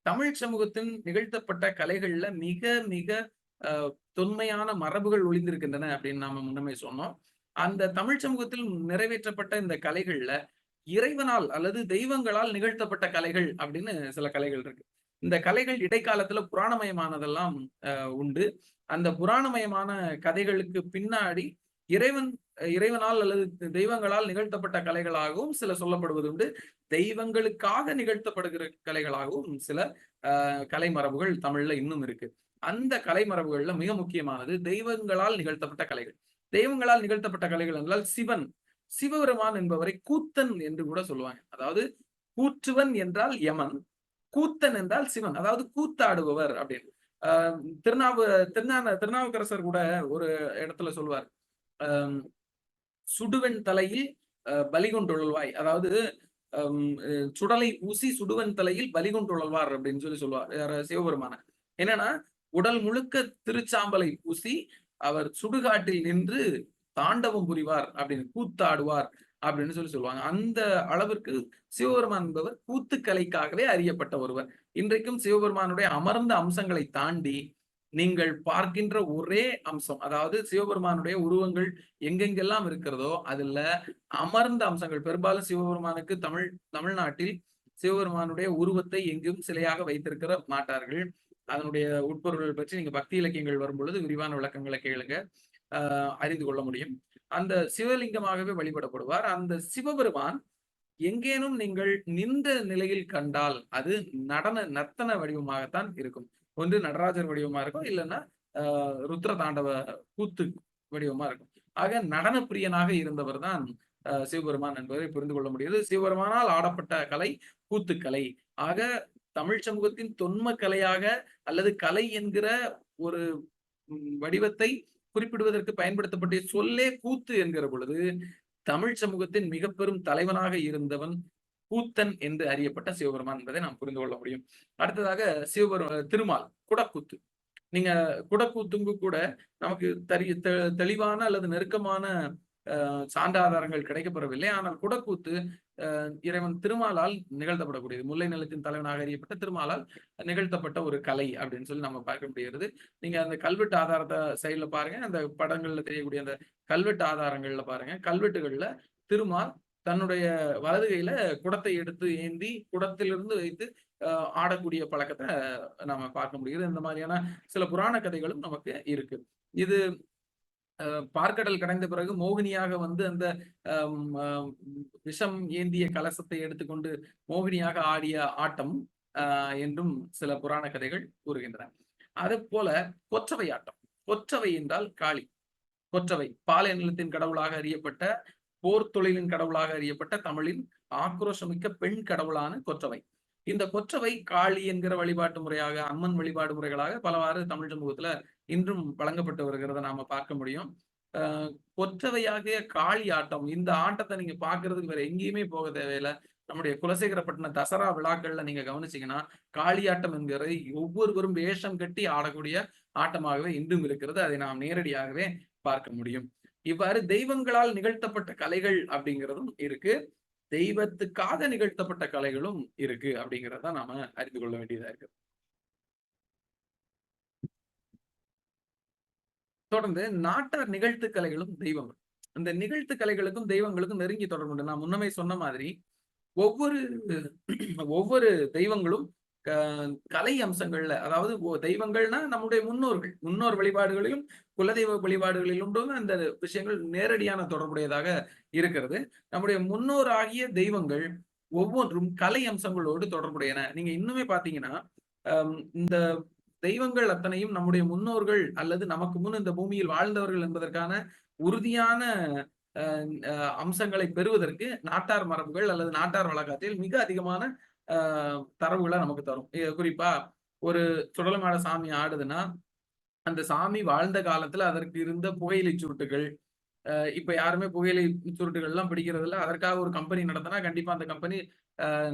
தமிழ் சமூகத்தின் நிகழ்த்தப்பட்ட கலைகள்ல மிக மிக அ தொன்மையான மரபுகள் ஒளிந்திருக்கின்றன அப்படின்னு நாம முன்னமே சொன்னோம். அந்த தமிழ் சமூகத்தில் நிறைவேற்றப்பட்ட இந்த கலைகள்ல, இறைவனால் அல்லது தெய்வங்களால் நிகழ்த்தப்பட்ட கலைகள் அப்படின்னு சில கலைகள் இருக்கு. இந்த கலைகள் இடைக்காலத்துல புராணமயமானதெல்லாம் உண்டு. அந்த புராணமயமான கதைகளுக்கு பின்னாடி இறைவன் இறைவனால் அல்லது தெய்வங்களால் நிகழ்த்தப்பட்ட கலைகளாகவும் சில சொல்லப்படுவது உண்டு. தெய்வங்களுக்காக நிகழ்த்தப்படுகிற கலைகளாகவும் சில கலை மரபுகள் தமிழ்ல இன்னும் இருக்கு. அந்த கலை மரபுகள்ல மிக முக்கியமானது தெய்வங்களால் நிகழ்த்தப்பட்ட கலைகள். தெய்வங்களால் நிகழ்த்தப்பட்ட கலைகள் என்றால் சிவபெருமான் என்பவரை கூத்தன் என்று கூட சொல்லுவாங்க. அதாவது கூற்றுவன் என்றால் யமன், கூத்தன் என்றால் சிவன். அதாவது கூத்தாடுபவர் அப்படின்னு. அ திருநாவு திருநாவுக்கரசர் கூட ஒரு இடத்துல சொல்வார். அ சுடுவெண் தலையில் பலி கொண்டுழல்வாய். அதாவது அம் அ சுடலை பூசி சுடுவன் தலையில் பலி கொண்டுழல்வார் அப்படின்னு சொல்லுவார். யாரு சிவபெருமான. என்னன்னா, உடல் முழுக்க திருச்சாம்பலை பூசி அவர் சுடுகாட்டில் நின்று தாண்டவம் புரிவார் அப்படின்னு, கூத்தாடுவார் அப்படின்னு சொல்லுவாங்க. அந்த அளவிற்கு சிவபெருமான் என்பவர் கூத்துக்கலைக்காகவே அறியப்பட்ட ஒருவர். இன்றைக்கும் சிவபெருமானுடைய அமர்ந்த அம்சங்களை தாண்டி நீங்கள் பார்க்கின்ற ஒரே அம்சம், அதாவது சிவபெருமானுடைய உருவங்கள் எங்கெங்கெல்லாம் இருக்கிறதோ, அதுல அமர்ந்த அம்சங்கள் பெரும்பாலும் சிவபெருமானுக்கு தமிழ்நாட்டில் சிவபெருமானுடைய உருவத்தை எங்கும் சிலையாக வைத்திருக்கிற மாட்டார்கள். அதனுடைய உட்பொருள்கள் பற்றி நீங்க பக்தி இலக்கியங்கள் வரும்பொழுது விரிவான விளக்கங்களை கேளுங்க. அறிந்து கொள்ள முடியும். அந்த சிவலிங்கமாகவே வழிபடப்படுவார். அந்த சிவபெருமான் எங்கேனும் நீங்கள் நின்ற நிலையில் கண்டால், அது நர்த்தன வடிவமாகத்தான் இருக்கும். ஒன்று நடராஜர் வடிவமா இருக்கும். இல்லன்னா ருத்ர தாண்டவ கூத்து வடிவமா இருக்கும். ஆக நடன பிரியனாக இருந்தவர் தான் சிவபெருமான் என்பதை புரிந்து கொள்ள முடியுது. சிவபெருமானால் ஆடப்பட்ட கலை கூத்துக்கலை. ஆக தமிழ் சமூகத்தின் தொன்ம கலையாக அல்லது கலை என்கிற ஒரு வடிவத்தை குறிப்பிடுவதற்கு பயன்படுத்தப்பட்ட சொல்லே கூத்து என்கிற பொழுது, தமிழ் சமூகத்தின் மிக பெரும் தலைவனாக இருந்தவன் கூத்தன் என்று அறியப்பட்ட சிவபெருமான் என்பதை நாம் புரிந்து கொள்ள முடியும். அடுத்ததாக திருமால் குடக்கூத்து. நீங்க குடக்கூத்துங்கு கூட நமக்கு தெளிவான அல்லது நெருக்கமான சான்றாதாரங்கள் கிடைக்கப்பெறவில்லை. ஆனால் குடக்கூத்து இறைவன் திருமாலால் நிகழ்த்தப்படக்கூடியது. முல்லை நிலத்தின் தலைவனாக அறியப்பட்ட திருமாலால் நிகழ்த்தப்பட்ட ஒரு கலை அப்படின்னு சொல்லி நம்ம பார்க்க முடிகிறது. நீங்க அந்த கல்வெட்டு ஆதாரத்தை சைடுல பாருங்க. அந்த படங்கள்ல தெரியக்கூடிய அந்த கல்வெட்டு ஆதாரங்கள்ல பாருங்க. கல்வெட்டுகள்ல திருமால் தன்னுடைய வலது கையில குடத்தை எடுத்து ஏந்தி குடத்திலிருந்து வைத்து ஆடக்கூடிய பழக்கத்தை நாம பார்க்க முடியுது. இந்த மாதிரியான சில புராண கதைகளும் நமக்கு இருக்கு. இது பார்க்கடல் கடைந்த பிறகு மோகினியாக வந்து அந்த விஷம் ஏந்திய கலசத்தை எடுத்துக்கொண்டு மோகினியாக ஆடிய ஆட்டம் என்றும் சில புராண கதைகள் கூறுகின்றன. அதே போல கொற்றவை ஆட்டம். கொற்றவை என்றால் காளி. கொற்றவை பாலை நிலத்தின் கடவுளாக அறியப்பட்ட, போர் தொழிலின் கடவுளாக அறியப்பட்ட தமிழின் ஆக்ரோஷமிக்க பெண் கடவுளான கொற்றவை. இந்த கொற்றவை காளி என்கிற வழிபாட்டு முறையாக, அம்மன் வழிபாடு முறைகளாக பலவாறு தமிழ் சமூகத்துல இன்றும் வழங்கப்பட்டு வருகிறத நாம பார்க்க முடியும். கொற்றவையாகிய காளி ஆட்டம், இந்த ஆட்டத்தை நீங்க பாக்குறதுக்கு வேற எங்கேயுமே போக தேவையில்லை. நம்முடைய குலசேகரப்பட்டின தசரா விழாக்கள்ல நீங்க கவனிச்சீங்கன்னா காளியாட்டம் என்கிறது ஒவ்வொருவரும் வேஷம் கட்டி ஆடக்கூடிய ஆட்டமாகவே இன்றும் இருக்கிறது. அதை நாம் நேரடியாகவே பார்க்க முடியும். இவ்வாறு தெய்வங்களால் நிகழ்த்தப்பட்ட கலைகள் அப்படிங்கிறதும் இருக்கு, தெய்வத்துக்காக நிகழ்த்தப்பட்ட கலைகளும் இருக்கு அப்படிங்கிறத நாம அறிந்து கொள்ள வேண்டியதா இருக்கு. தொடர்ந்து நாட்டார் நிகழ்த்து கலைகளும் தெய்வங்கள். இந்த நிகழ்த்து கலைகளுக்கும் தெய்வங்களுக்கும் நெருங்கி தொடர்பு உண்டு. நான் முன்னமே சொன்ன மாதிரி ஒவ்வொரு ஒவ்வொரு தெய்வங்களும் கலை அம்சங்கள்ல, அதாவது தெய்வங்கள்னா நம்முடைய முன்னோர் வழிபாடுகளிலும் குலதெய்வ வழிபாடுகளிலும் அந்த விஷயங்கள் நேரடியான தொடர்புடையதாக இருக்கிறது. நம்முடைய முன்னோர் ஆகிய தெய்வங்கள் ஒவ்வொன்றும் கலை அம்சங்களோடு தொடர்புடையன. நீங்க இன்னுமே பாத்தீங்கன்னா இந்த தெய்வங்கள் அத்தனையும் நம்முடைய முன்னோர்கள் அல்லது நமக்கு முன் இந்த பூமியில் வாழ்ந்தவர்கள் என்பதற்கான உறுதியான அம்சங்களை பெறுவதற்கு நாட்டார் மரபுகள் அல்லது நாட்டார் வழக்கத்தில் மிக அதிகமான தரவுகளை நமக்கு தரும். குறிப்பா ஒரு சுடலமாட சாமி ஆடுதுன்னா அந்த சாமி வாழ்ந்த காலத்துல அதற்கு இருந்த புகையிலை சுருட்டுகள், இப்ப யாருமே புகையிலை சுருட்டுகள் எல்லாம் பிடிக்கிறது இல்லை. அதற்காக ஒரு கம்பெனி நடத்தினா கண்டிப்பா அந்த கம்பெனி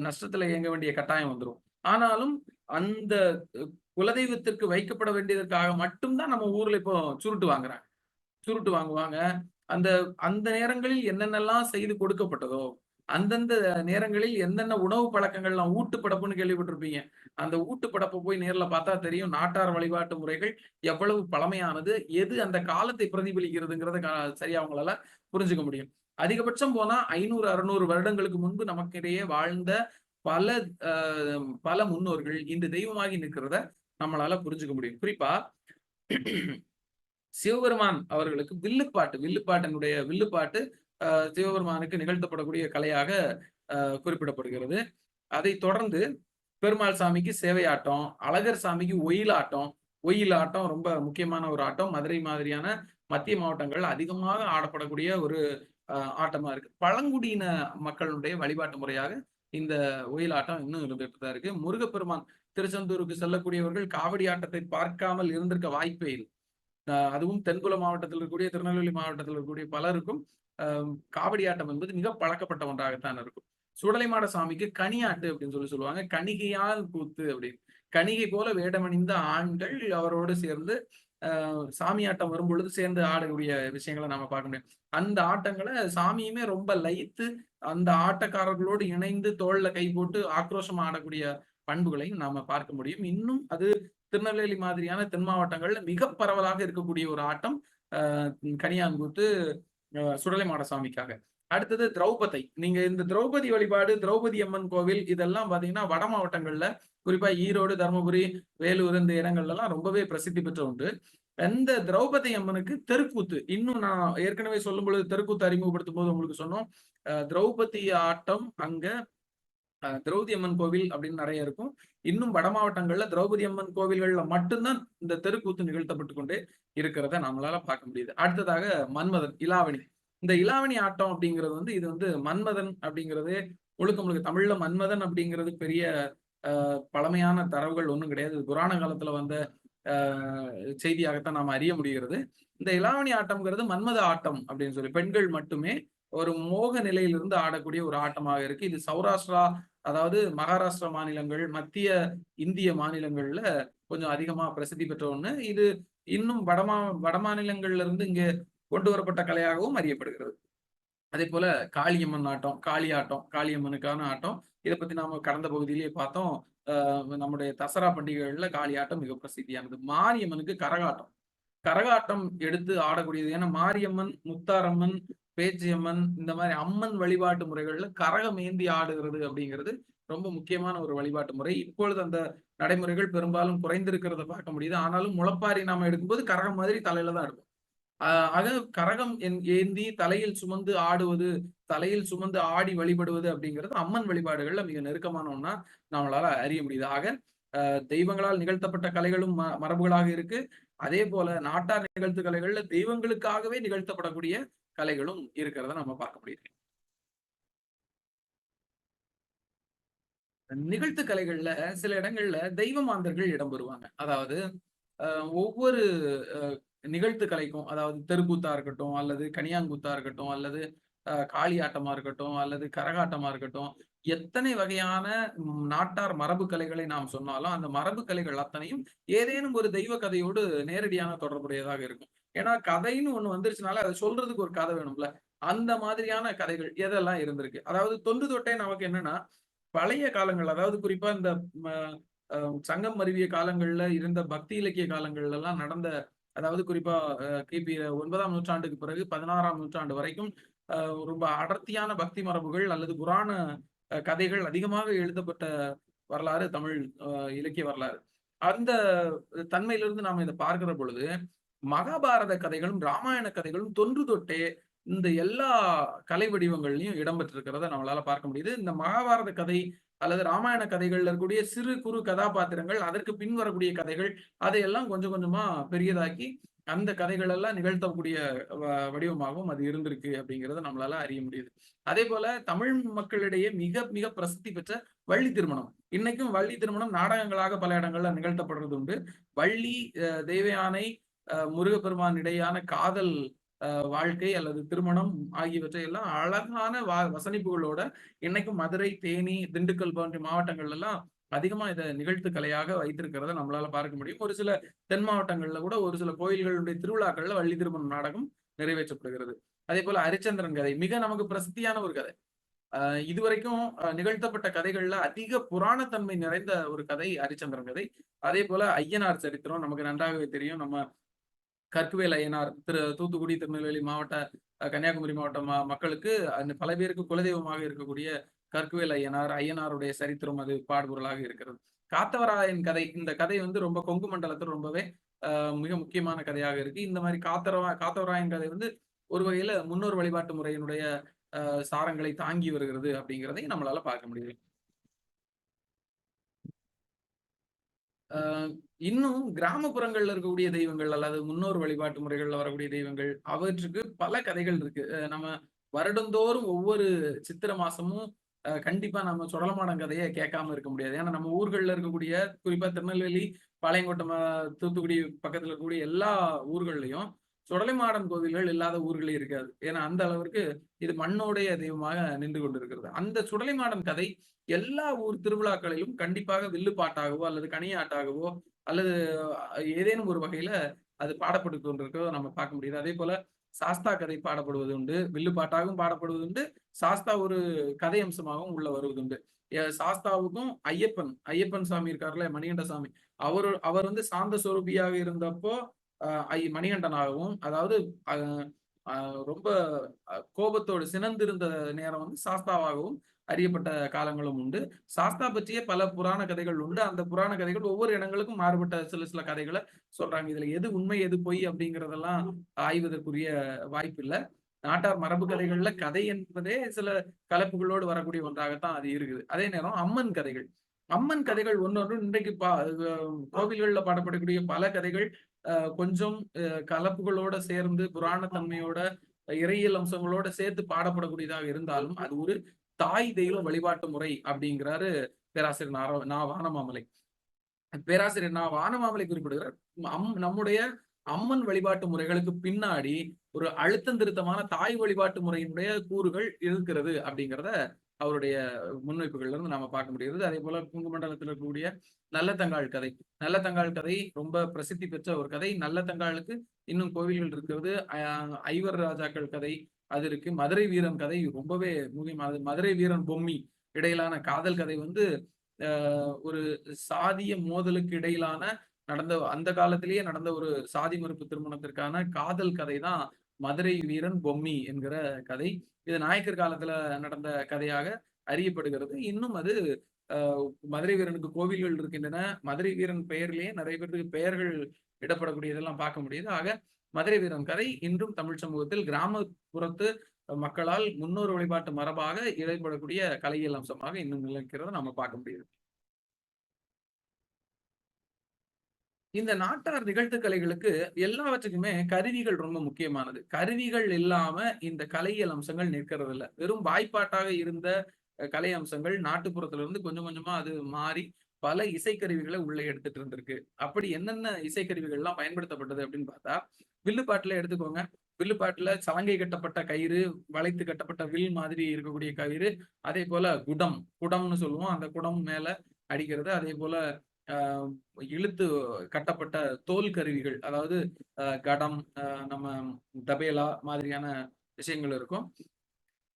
நஷ்டத்துல இயங்க வேண்டிய கட்டாயம் வந்துடும். ஆனாலும் அந்த குலதெய்வத்திற்கு வைக்கப்பட வேண்டியதற்காக மட்டும்தான் நம்ம ஊர்ல இப்போ சுருட்டு வாங்குறாங்க. சுருட்டு வாங்குவாங்க. அந்த அந்த நேரங்களில் என்னென்னலாம் செய்து கொடுக்கப்பட்டதோ, அந்தந்த நேரங்களில் என்னென்ன உணவு பழக்கங்கள்லாம் ஊட்டுப்படப்புன்னு கேள்விப்பட்டிருப்பீங்க. அந்த ஊட்டுப்படப்பை போய் நேர்ல பார்த்தா தெரியும் நாட்டார் வழிபாட்டு முறைகள் எவ்வளவு பழமையானது, எது அந்த காலத்தை பிரதிபலிக்கிறதுங்கிறத சரியா அவங்களால புரிஞ்சுக்க முடியும். அதிகபட்சம் போனா 500, 600 வருடங்களுக்கு முன்பு நமக்கிடையே வாழ்ந்த பல பல முன்னோர்கள் இன்று தெய்வமாகி நிற்கிறத நம்மளால புரிஞ்சுக்க முடியும். குறிப்பா சிவபெருமான் அவர்களுக்கு வில்லுப்பாட்டினுடைய வில்லுப்பாட்டு சிவபெருமானுக்கு நிகழ்த்தப்படக்கூடிய கலையாக குறிப்பிடப்படுகிறது. அதை தொடர்ந்து பெருமாள் சாமிக்கு சேவையாட்டம், அழகர் சாமிக்கு ஒயிலாட்டம் ரொம்ப முக்கியமான ஒரு ஆட்டம். மதுரை மாதிரியான மத்திய மாவட்டங்கள் அதிகமாக ஆடப்படக்கூடிய ஒரு ஆட்டமா இருக்கு. பழங்குடியின மக்களுடைய வழிபாட்டு முறையாக இந்த ஒயிலாட்டம் இன்னும் இருந்துட்டு தான் இருக்கு. முருகப்பெருமான் திருச்செந்தூருக்கு செல்லக்கூடியவர்கள் காவடி ஆட்டத்தை பார்க்காமல் இருந்திருக்க வாய்ப்பே இல்லை. அதுவும் தென்குல மாவட்டத்தில் இருக்கக்கூடிய, திருநெல்வேலி மாவட்டத்தில் இருக்கக்கூடிய பலருக்கும் காவடி ஆட்டம் என்பது மிக பழக்கப்பட்ட ஒன்றாகத்தான் இருக்கும். சுடலைமாட சாமிக்கு கனியாட்டு அப்படின்னு சொல்லுவாங்க. கணிகையால் கூத்து அப்படின்னு. கணிகை போல வேடமணிந்த ஆண்கள் அவரோடு சேர்ந்து சாமியாட்டம் வரும் பொழுது சேர்ந்து ஆடக்கூடிய விஷயங்களை நாம பார்க்க முடியும். அந்த ஆட்டங்களை சாமியுமே ரொம்ப லயித்து அந்த ஆட்டக்காரர்களோடு இணைந்து தோல்ல கை போட்டு ஆக்ரோஷமா ஆடக்கூடிய பண்புகளையும் நாம பார்க்க முடியும். இன்னும் அது திருநெல்வேலி மாதிரியான தென் மாவட்டங்கள்ல மிக பரவலாக இருக்கக்கூடிய ஒரு ஆட்டம் கனியான்கூத்து சுடலை மாட சாமிக்காக. அடுத்தது திரௌபதி. நீங்க இந்த திரௌபதி வழிபாடு, திரௌபதி அம்மன் கோவில் இதெல்லாம் பாத்தீங்கன்னா வட மாவட்டங்கள்ல குறிப்பா ஈரோடு, தருமபுரி, வேலூர் இந்த இடங்கள்ல எல்லாம் ரொம்பவே பிரசித்தி பெற்ற உண்டு. இந்த திரௌபதி அம்மனுக்கு தெருக்கூத்து, இன்னும் நான் ஏற்கனவே சொல்லும் பொழுது தெருக்கூத்து அறிமுகப்படுத்தும் போது உங்களுக்கு சொன்னோம், திரௌபதி ஆட்டம் அங்க திரௌபதி அம்மன் கோவில் அப்படின்னு நிறைய இருக்கும். இன்னும் வட மாவட்டங்கள்ல திரௌபதி அம்மன் கோவில்கள்ல மட்டும்தான் இந்த தெருக்கூத்து நிகழ்த்தப்பட்டு கொண்டே இருக்கிறத நம்மளால பார்க்க முடியுது. அடுத்ததாக மன்மதன், இலாவணி. இந்த இலாவணி ஆட்டம் அப்படிங்கிறது வந்து இது வந்து மன்மதன் அப்படிங்கிறது முழுக்க தமிழ்ல மன்மதன் அப்படிங்கிறது பெரிய பழமையான தரவுகள் ஒன்றும் கிடையாது. புராண காலத்துல வந்த செய்தியாகத்தான் நாம் அறிய முடிகிறது. இந்த இலாவணி ஆட்டம்ங்கிறது மன்மத ஆட்டம் அப்படின்னு சொல்லி பெண்கள் மட்டுமே ஒரு மோக நிலையிலிருந்து ஆடக்கூடிய ஒரு ஆட்டமாக இருக்கு. இது சௌராஷ்டிரா அதாவது மகாராஷ்டிரா மாநிலங்கள், மத்திய இந்திய மாநிலங்கள்ல கொஞ்சம் அதிகமா பிரசித்தி பெற்ற ஒண்ணு. இது இன்னும் வட மாநிலங்கள்ல இருந்து இங்க கொண்டு வரப்பட்ட கலையாகவும் அறியப்படுகிறது. அதேபோல காளியம்மன் ஆட்டம், காளியாட்டம், காளியம்மனுக்கான ஆட்டம். இத பத்தி நாம கடந்த பகுதியிலேயே பார்த்தோம். நம்முடைய தசரா பண்டிகைகள்ல காளியாட்டம் மிக பிரசித்தியானது. மாரியம்மனுக்கு கரகாட்டம். கரகாட்டம் எடுத்து ஆடக்கூடியது. ஏன்னா மாரியம்மன், முத்தாரம்மன், பேச்சியம்மன் இந்த மாரி அம்மன் வழிபாட்டு முறைகள்ல கரகம் ஏந்தி ஆடுகிறது அப்படிங்கிறது ரொம்ப முக்கியமான ஒரு வழிபாட்டு முறை. இப்பொழுது அந்த நடைமுறைகள் பெரும்பாலும் குறைந்திருக்கிறத பார்க்க முடியுது. ஆனாலும் முளப்பாரி நாம எடுக்கும்போது கரகம் மாதிரி தலையில தான் எடுப்போம். ஆ ஆக கரகம் ஏந்தி தலையில் சுமந்து ஆடுவது, தலையில் சுமந்து ஆடி வழிபடுவது அப்படிங்கிறது அம்மன் வழிபாடுகள்ல மிக நெருக்கமான ஒண்ணா நம்மளால அறிய முடியுது. ஆக தெய்வங்களால் நிகழ்த்தப்பட்ட கலைகளும் மரபுகளாக இருக்கு. அதேபோல நாட்டார் நிகழ்த்து கலைகள்ல தெய்வங்களுக்காகவே நிகழ்த்தப்படக்கூடிய கலைகளும் இருக்கிறத நம்ம பார்க்க முடியுது. நிகழ்த்து கலைகள்ல சில இடங்கள்ல தெய்வ மாந்தர்கள் இடம் பெறுவாங்க. அதாவது அ ஒவ்வொரு அ நிகழ்த்து கலைக்கும், அதாவது தெருக்கூத்தா இருக்கட்டும், அல்லது கணியாங்கூத்தா இருக்கட்டும், அல்லது காளியாட்டமா இருக்கட்டும், அல்லது கரகாட்டமா இருக்கட்டும், எத்தனை வகையான நாட்டார் மரபு கலைகளை நாம் சொன்னாலும், அந்த மரபு கலைகள் அத்தனையும் ஏதேனும் ஒரு தெய்வ கதையோடு நேரடியான தொடர்புடையதாக இருக்கும். ஏன்னா, கதைன்னு ஒண்ணு வந்துருச்சுனாலே, அத சொல்றதுக்கு ஒரு கதை வேணும்ல. அந்த மாதிரியான கதைகள் எதெல்லாம் இருந்திருக்கு. அதாவது தொன்று தொட்டே நமக்கு என்னன்னா, பழைய காலங்கள் அதாவது குறிப்பா இந்த ம அ சங்கம் மருவிய காலங்கள்ல இருந்த பக்தி இலக்கிய காலங்கள்லலாம் நடந்த அதாவது குறிப்பா கிபி 9ஆம் நூற்றாண்டுக்கு பிறகு 16ஆம் நூற்றாண்டு வரைக்கும் அ ரொம்ப அடர்த்தியான பக்தி மரபுகள் அல்லது புராண கதைகள் அதிகமாக எழுதப்பட்ட வரலாறு தமிழ் அ இலக்கிய வரலாறு. அந்த தன்மையிலிருந்து நாம இத பார்க்கிற பொழுது, மகாபாரத கதைகளும், ராமாயண கதைகளும் தொன்று தொட்டே இந்த எல்லா கலை வடிவங்கள்லயும் இடம்பெற்றிருக்கிறத நம்மளால பார்க்க முடியுது. இந்த மகாபாரத கதை அல்லது ராமாயண கதைகள்ல இருக்கக்கூடிய சிறு, குறு கதாபாத்திரங்கள், அதற்கு பின் வரக்கூடிய கதைகள், அதையெல்லாம் கொஞ்சம் கொஞ்சமா பெரியதாக்கி, அந்த கதைகள் எல்லாம் நிகழ்த்தக்கூடிய வ வடிவமாகவும் அது இருந்திருக்கு அப்படிங்கிறத நம்மளால அறிய முடியுது. அதேபோல தமிழ் மக்களிடையே மிக, மிக பிரசித்தி பெற்ற வள்ளி திருமணம். இன்னைக்கும் வள்ளி திருமணம் நாடகங்களாக பல இடங்கள்ல நிகழ்த்தப்படுறது உண்டு. வள்ளி, தேவயானை, முருகப்பெருமான் இடையேயான காதல் வாழ்க்கை அல்லது திருமணம் ஆகியவற்றை எல்லாம் அழகான வசனிப்புகளோட இன்னைக்கும் மதுரை, தேனி, திண்டுக்கல் போன்ற மாவட்டங்கள்ல எல்லாம் அதிகமா இத நிகழ்த்து கலையாக வைத்திருக்கிறத நம்மளால பார்க்க முடியும். ஒரு சில தென் மாவட்டங்கள்ல கூட ஒரு சில கோயில்களுடைய திருவிழாக்கள்ல வள்ளி திருமண நாடகம் நிறைவேற்றப்படுகிறது. அதேபோல ஹரிச்சந்திரன் கதை மிக நமக்கு பிரசித்தியான ஒரு கதை. அ இதுவரைக்கும் நிகழ்த்தப்பட்ட கதைகள்ல அதிக புராணத்தன்மை நிறைந்த ஒரு கதை ஹரிச்சந்திரன் கதை. அதேபோல ஐயனார் சரித்திரம் நமக்கு நன்றாகவே தெரியும். நம்ம கற்குவேல் ஐயனார் தூத்துக்குடி, திருநெல்வேலி மாவட்ட, கன்னியாகுமரி மாவட்ட மக்களுக்கு அந்த பல பேருக்கு குலதெய்வமாக இருக்கக்கூடிய கற்குவேல் ஐயனார், ஐயனாருடைய சரித்திரம் அது பாடுபொருளாக இருக்கிறது. காத்தவராயன் கதை, இந்த கதை வந்து ரொம்ப கொங்கு மண்டலத்துல ரொம்பவே மிக முக்கியமான கதையாக இருக்கு. இந்த மாரி காத்தவராயன் கதை வந்து ஒரு வகையில முன்னோர் வழிபாட்டு முறையினுடைய சாரங்களை தாங்கி வருகிறது அப்படிங்கிறதையும் நம்மளால பார்க்க முடியுது. அ இன்னும் கிராமப்புறங்கள்ல இருக்கக்கூடிய தெய்வங்கள், அல்லது முன்னோர் வழிபாட்டு முறைகள்ல வரக்கூடிய தெய்வங்கள், அவற்றுக்கு பல கதைகள் இருக்கு. நம்ம வருடந்தோறும் ஒவ்வொரு சித்திரை மாசமும் கண்டிப்பா நம்ம சுடலமாடன் கதைய கேட்காம இருக்க முடியாது. ஏன்னா, நம்ம ஊர்கள்ல இருக்கக்கூடிய குறிப்பா திருநெல்வேலி, பாளையங்கோட்டம், தூத்துக்குடி பக்கத்துல இருக்கக்கூடிய எல்லா ஊர்கள்லயும் சுடலைமாடன் கோவில்கள் இல்லாத ஊர்களே இருக்காது. ஏன்னா, அந்த அளவிற்கு இது மண்ணோடைய தெய்வமாக நின்று கொண்டிருக்கிறது. அந்த சுடலைமாடன் கதை எல்லா ஊர் திருவிழாக்களிலும் கண்டிப்பாக வில்லுப்பாட்டாகவோ, அல்லது கணியாட்டாகவோ, அல்லது ஏதேனும் ஒரு வகையில அது பாடப்பட்டு கொண்டிருக்கிறத நம்ம பார்க்க முடியுது. அதேபோல சாஸ்தா கதை பாடப்படுவது உண்டு. வில்லுப்பாட்டாகவும் பாடப்படுவது உண்டு. சாஸ்தா ஒரு கதை அம்சமாகவும் உள்ள வருவதுண்டு. சாஸ்தாவுக்கும் ஐயப்பன் சாமி இருக்கார்ல, மணிகண்ட சாமி. அவர் வந்து சாந்த சொரூபியாக இருந்தப்போ, அ மணிகண்டனாகவும், அதாவது அ அ ரொம்ப கோபத்தோடு சினந்திருந்த நேரம் வந்து சாஸ்தாவாகவும் அறியப்பட்ட காலங்களும் உண்டு. சாஸ்தா பற்றிய பல புராண கதைகள் உண்டு. அந்த புராண கதைகள் ஒவ்வொரு இடங்களுக்கும் மாறுபட்ட சில சில கதைகள சொல்றாங்க. இதுல எது உண்மை, எது பொய் அப்படிங்கிறதெல்லாம் ஆய்வதற்குரிய வாய்ப்பில்ல. நாட்டார் மரபு கதைகள்ல கதை என்பதே சில கலப்புகளோடு வரக்கூடிய ஒன்றாகத்தான் அது இருக்குது. அதே நேரம் அம்மன் கதைகள். அம்மன் கதைகள் ஒண்ணொன்று இன்றைக்கு கோவில்கள்ல பாடப்படக்கூடிய பல கதைகள் கொஞ்சம் கலப்புகளோட சேர்ந்து புராண தன்மையோட, இறையியல் அம்சங்களோட சேர்த்து பாடப்படக்கூடியதாக இருந்தாலும், அது ஒரு தாய் தெய்வ வழிபாட்டு முறை அப்படிங்கிறாரு பேராசிரியர் வானமாமலை. பேராசிரியர் வானமாமலை குறிப்பிடுகிறார். நம்முடைய அம்மன் வழிபாட்டு முறைகளுக்கு பின்னாடி ஒரு அழுத்தம் திருத்தமான தாய் வழிபாட்டு முறையினுடைய கூறுகள் இருக்கிறது அப்படிங்கிறத அவருடைய முன்வைப்புகள்ல இருந்து நாம பார்க்க முடிகிறது. அதே போல கொங்கு மண்டலத்தில் இருக்கக்கூடிய நல்லதங்காள் கதை. நல்லதங்காள் கதை ரொம்ப பிரசித்தி பெற்ற ஒரு கதை. நல்லதங்காளுக்கு இன்னும் கோவில்கள் இருக்கிறது. ஐவர் ராஜாக்கள் கதை அது இருக்கு. மதுரை வீரன் கதை ரொம்பவே முக்கியமானது. மதுரை வீரன் பொம்மி இடையிலான காதல் கதை வந்து ஒரு சாதிய மோதலுக்கு இடையிலான அந்த காலத்திலேயே நடந்த ஒரு சாதி மறுப்பு திருமணத்திற்கான காதல் கதை தான் மதுரை வீரன் பொம்மி என்கிற கதை. இது நாயக்கர் காலத்துல நடந்த கதையாக அறியப்படுகிறது. இன்னும் அது மதுரை வீரனுக்கு கோவில்கள் இருக்கின்றன. மதுரை வீரன் பெயரிலேயே நிறைய பேருக்கு பெயர்கள் இடப்படக்கூடியதெல்லாம் பார்க்க முடியுது. ஆக மதுரை வீரன் கதை இன்றும் தமிழ் சமூகத்தில் கிராமப்புறத்து மக்களால் முன்னோர் வழிபாட்டு மரபாக இடம்படக்கூடிய கலையியல் அம்சமாக இன்னும் நிலைக்கிறத நம்ம பார்க்க முடியுது. இந்த நாட்டார் நிகழ்த்து கலைகளுக்கு எல்லாவற்றுக்குமே கருவிகள் ரொம்ப முக்கியமானது. கருவிகள் இல்லாம இந்த கலையியல் அம்சங்கள் நிற்கிறது இல்ல. வெறும் வாய்ப்பாட்டாக இருந்த கலை அம்சங்கள் நாட்டுப்புறத்துல இருந்து கொஞ்சம் கொஞ்சமா அது மாறி பல இசைக்கருவிகளை உள்ள எடுத்துட்டு இருந்திருக்கு. அப்படி என்னென்ன இசைக்கருவிகள் எல்லாம் பயன்படுத்தப்பட்டது அப்படின்னு பார்த்தா, வில்லுப்பாட்டுல எடுத்துக்கோங்க. வில்லுப்பாட்டுல சலங்கை கட்டப்பட்ட கயிறு, வளைத்து கட்டப்பட்ட வில் மாதிரி இருக்கக்கூடிய கயிறு, அதே போல குடம்னு சொல்லுவோம். அந்த குடம் மேல அடிக்கிறது. அதே போல இழுத்து கட்டப்பட்ட தோல் கருவிகள், அதாவது கடம், நம்ம தபேலா மாதிரியான விஷயங்கள் இருக்கும்.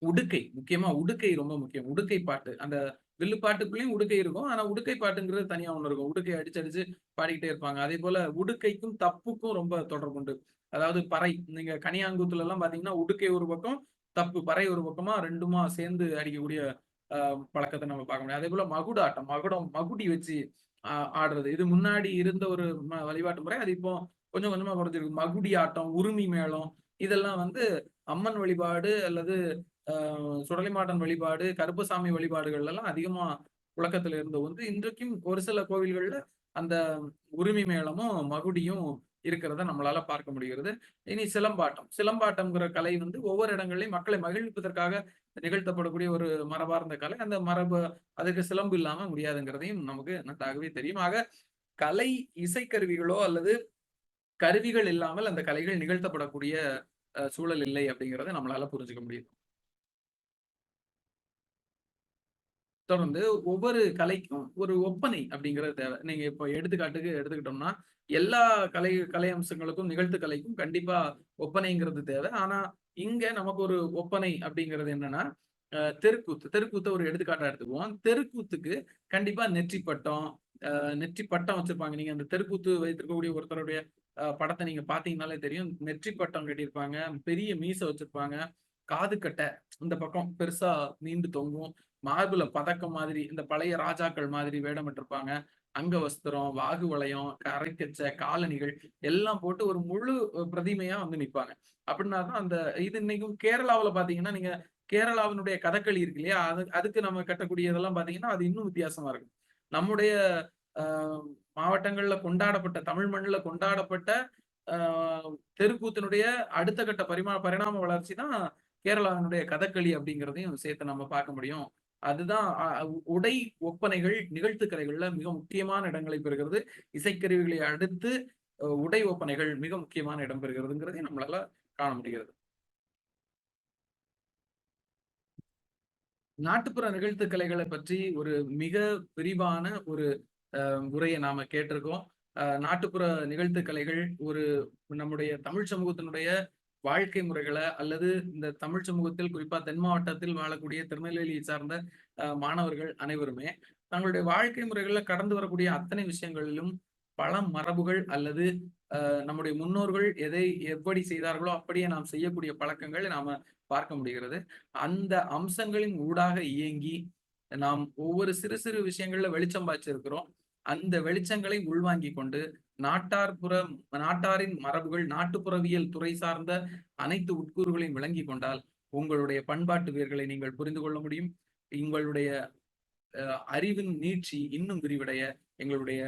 உடுக்கை, முக்கியமா உடுக்கை ரொம்ப முக்கியம். உடுக்கை பாட்டு. அந்த வில்லு பாட்டுக்குள்ளேயும் உடுக்கை இருக்கும். ஆனா உடுக்கை பாட்டுங்கிறது தனியா ஒண்ணு இருக்கும். உடுக்கை அடிச்சு அடிச்சு பாடிக்கிட்டே இருப்பாங்க. அதே போல உடுக்கைக்கும் தப்புக்கும் ரொம்ப தொடர்புண்டு. அதாவது பறை. நீங்க கனியாங்குத்துல எல்லாம் பாத்தீங்கன்னா, உடுக்கை ஒரு பக்கம், தப்பு பறை ஒரு பக்கமா 2மா சேர்ந்து அடிக்கக்கூடிய அ பழக்கத்த நம்ம பார்க்க முடியும். அதே போல மகுடாட்டம். மகுடி வச்சு ஆடுறது. இது முன்னாடி இருந்த ஒரு வழிபாட்டு முறை. அது இப்போ கொஞ்சம் கொஞ்சமா குறைஞ்சிருக்கு. மகுடி ஆட்டம், உருமி மேளம் இதெல்லாம் வந்து அம்மன் வழிபாடு அல்லது சுடலைமாடன் வழிபாடு, கருப்பசாமி வழிபாடுகள்ல எல்லாம் அதிகமா புழக்கத்துல இருந்த ஒன்று. இன்றைக்கும் ஒரு சில கோவில்கள்ல அந்த உருமி மேளமும், மகுடியும் இருக்கிறத நம்மளால பார்க்க முடிகிறது. இனி சிலம்பாட்டம். சிலம்பாட்டம்ங்கிற கலை வந்து ஒவ்வொரு இடங்கள்லயும் மக்களை மகிழ்விப்பதற்காக நிகழ்த்தப்படக்கூடிய ஒரு மரபார்ந்த கலை. அந்த மரபு அதுக்கு சிலம்பு இல்லாம முடியாதுங்கிறதையும் நமக்கு நன்றாகவே தெரியும். ஆக கலை இசைக்கருவிகளோ அல்லது கருவிகள் இல்லாமல் அந்த கலைகள் நிகழ்த்தப்படக்கூடிய சூழல் இல்லை அப்படிங்கிறத நம்மளால புரிஞ்சுக்க முடியும். தொடர்ந்து ஒவ்வொரு கலைக்கும் ஒரு ஒப்பனை அப்படிங்கிறது தேவை. நீங்க இப்ப எடுத்துக்காட்டுக்கு எடுத்துக்கிட்டோம்னா, எல்லா கலை அம்சங்களுக்கும் நிகழ்த்து கலைக்கும் கண்டிப்பா ஒப்பனைங்கிறது தேவை. ஆனா, இங்க நமக்கு ஒரு ஒப்பனை அப்படிங்கிறது என்னன்னா, தெருக்கூத்து. தெருக்கூத்த ஒரு எடுத்துக்காட்டா எடுத்துக்குவோம். தெருக்கூத்துக்கு கண்டிப்பா நெற்றி பட்டம், நெற்றி பட்டம் வச்சிருப்பாங்க. நீங்க அந்த தெருக்கூத்து வைத்திருக்கக்கூடிய ஒருத்தருடைய படத்த நீங்க பார்த்தீங்கன்னாலே தெரியும். நெற்றி பட்டம் கட்டியிருப்பாங்க. பெரிய மீசை வச்சிருப்பாங்க. காது கட்ட இந்த பக்கம் பெருசா நீண்டு தொங்கும். மார்புல பதக்கம் மாதிரி, இந்த பழைய ராஜாக்கள் மாதிரி வேடமிட்டிருப்பாங்க. அங்கவஸ்திரம், வாகு வளையம், கரைக்கச்ச, காலணிகள் எல்லாம் போட்டு ஒரு முழு பிரதிமையா வந்து நிப்பாங்க. அப்படின்னா தான் அந்த இது இன்னைக்கும் கேரளாவுல பார்த்தீங்கன்னா, நீங்க கேரளாவினுடைய கதகளி இருக்கு இல்லையா? அதுக்கு நம்ம கட்டக்கூடியதெல்லாம் பார்த்தீங்கன்னா, அது இன்னும் வித்தியாசமா இருக்கும். நம்முடைய அ மாவட்டங்கள்ல கொண்டாடப்பட்ட, தமிழ் மண்ணுல கொண்டாடப்பட்ட அ தெருக்கூத்தினுடைய அடுத்த கட்ட பரிணாம வளர்ச்சி தான் கேரளாவினுடைய கதகளி அப்படிங்கிறதையும் சேர்த்து நம்ம பார்க்க முடியும். அதுதான் உடை ஒப்பனைகள் நிகழ்த்து கலைகள்ல மிக முக்கியமான இடங்களை பெறுகிறது. இசைக்கருவிகளை அடுத்து உடை ஒப்பனைகள் மிக முக்கியமான இடம் பெறுகிறதுங்கிறதையும் நம்மளால காண முடிகிறது. நாட்டுப்புற நிகழ்த்து கலைகளை பற்றி ஒரு மிக விரிவான ஒரு உரையை நாம கேட்டிருக்கோம். நாட்டுப்புற நிகழ்த்து கலைகள் ஒரு நம்முடைய தமிழ் சமூகத்தினுடைய வாழ்க்கை முறைகள அல்லது இந்த தமிழ் சமூகத்தில் குறிப்பா தென் மாவட்டத்தில் வாழக்கூடிய திருநெல்வேலியை சார்ந்த மாணவர்கள் அனைவருமே தங்களுடைய வாழ்க்கை முறைகள்ல கடந்து வரக்கூடிய அத்தனை விஷயங்களிலும் பல மரபுகள் அல்லது நம்முடைய முன்னோர்கள் எப்படி செய்தார்களோ அப்படியே நாம் செய்யக்கூடிய பழக்கங்களை நாம பார்க்க முடிகிறது. அந்த அம்சங்களின் ஊடாக இயங்கி நாம் ஒவ்வொரு சிறு சிறு விஷயங்கள்ல வெளிச்சம் பாய்ச்சிருக்கிறோம். அந்த வெளிச்சங்களை உள்வாங்கிக் கொண்டு நாட்டாரின் மரபுகள், நாட்டுப்புறவியல் துறை சார்ந்த அனைத்து உட்கூறுகளையும் விளங்கிக் கொண்டால், உங்களுடைய பண்பாட்டு வேர்களை நீங்கள் புரிந்து கொள்ள முடியும். உங்களுடைய அறிவின் நீட்சி இன்னும் விரிவடைய எங்களுடைய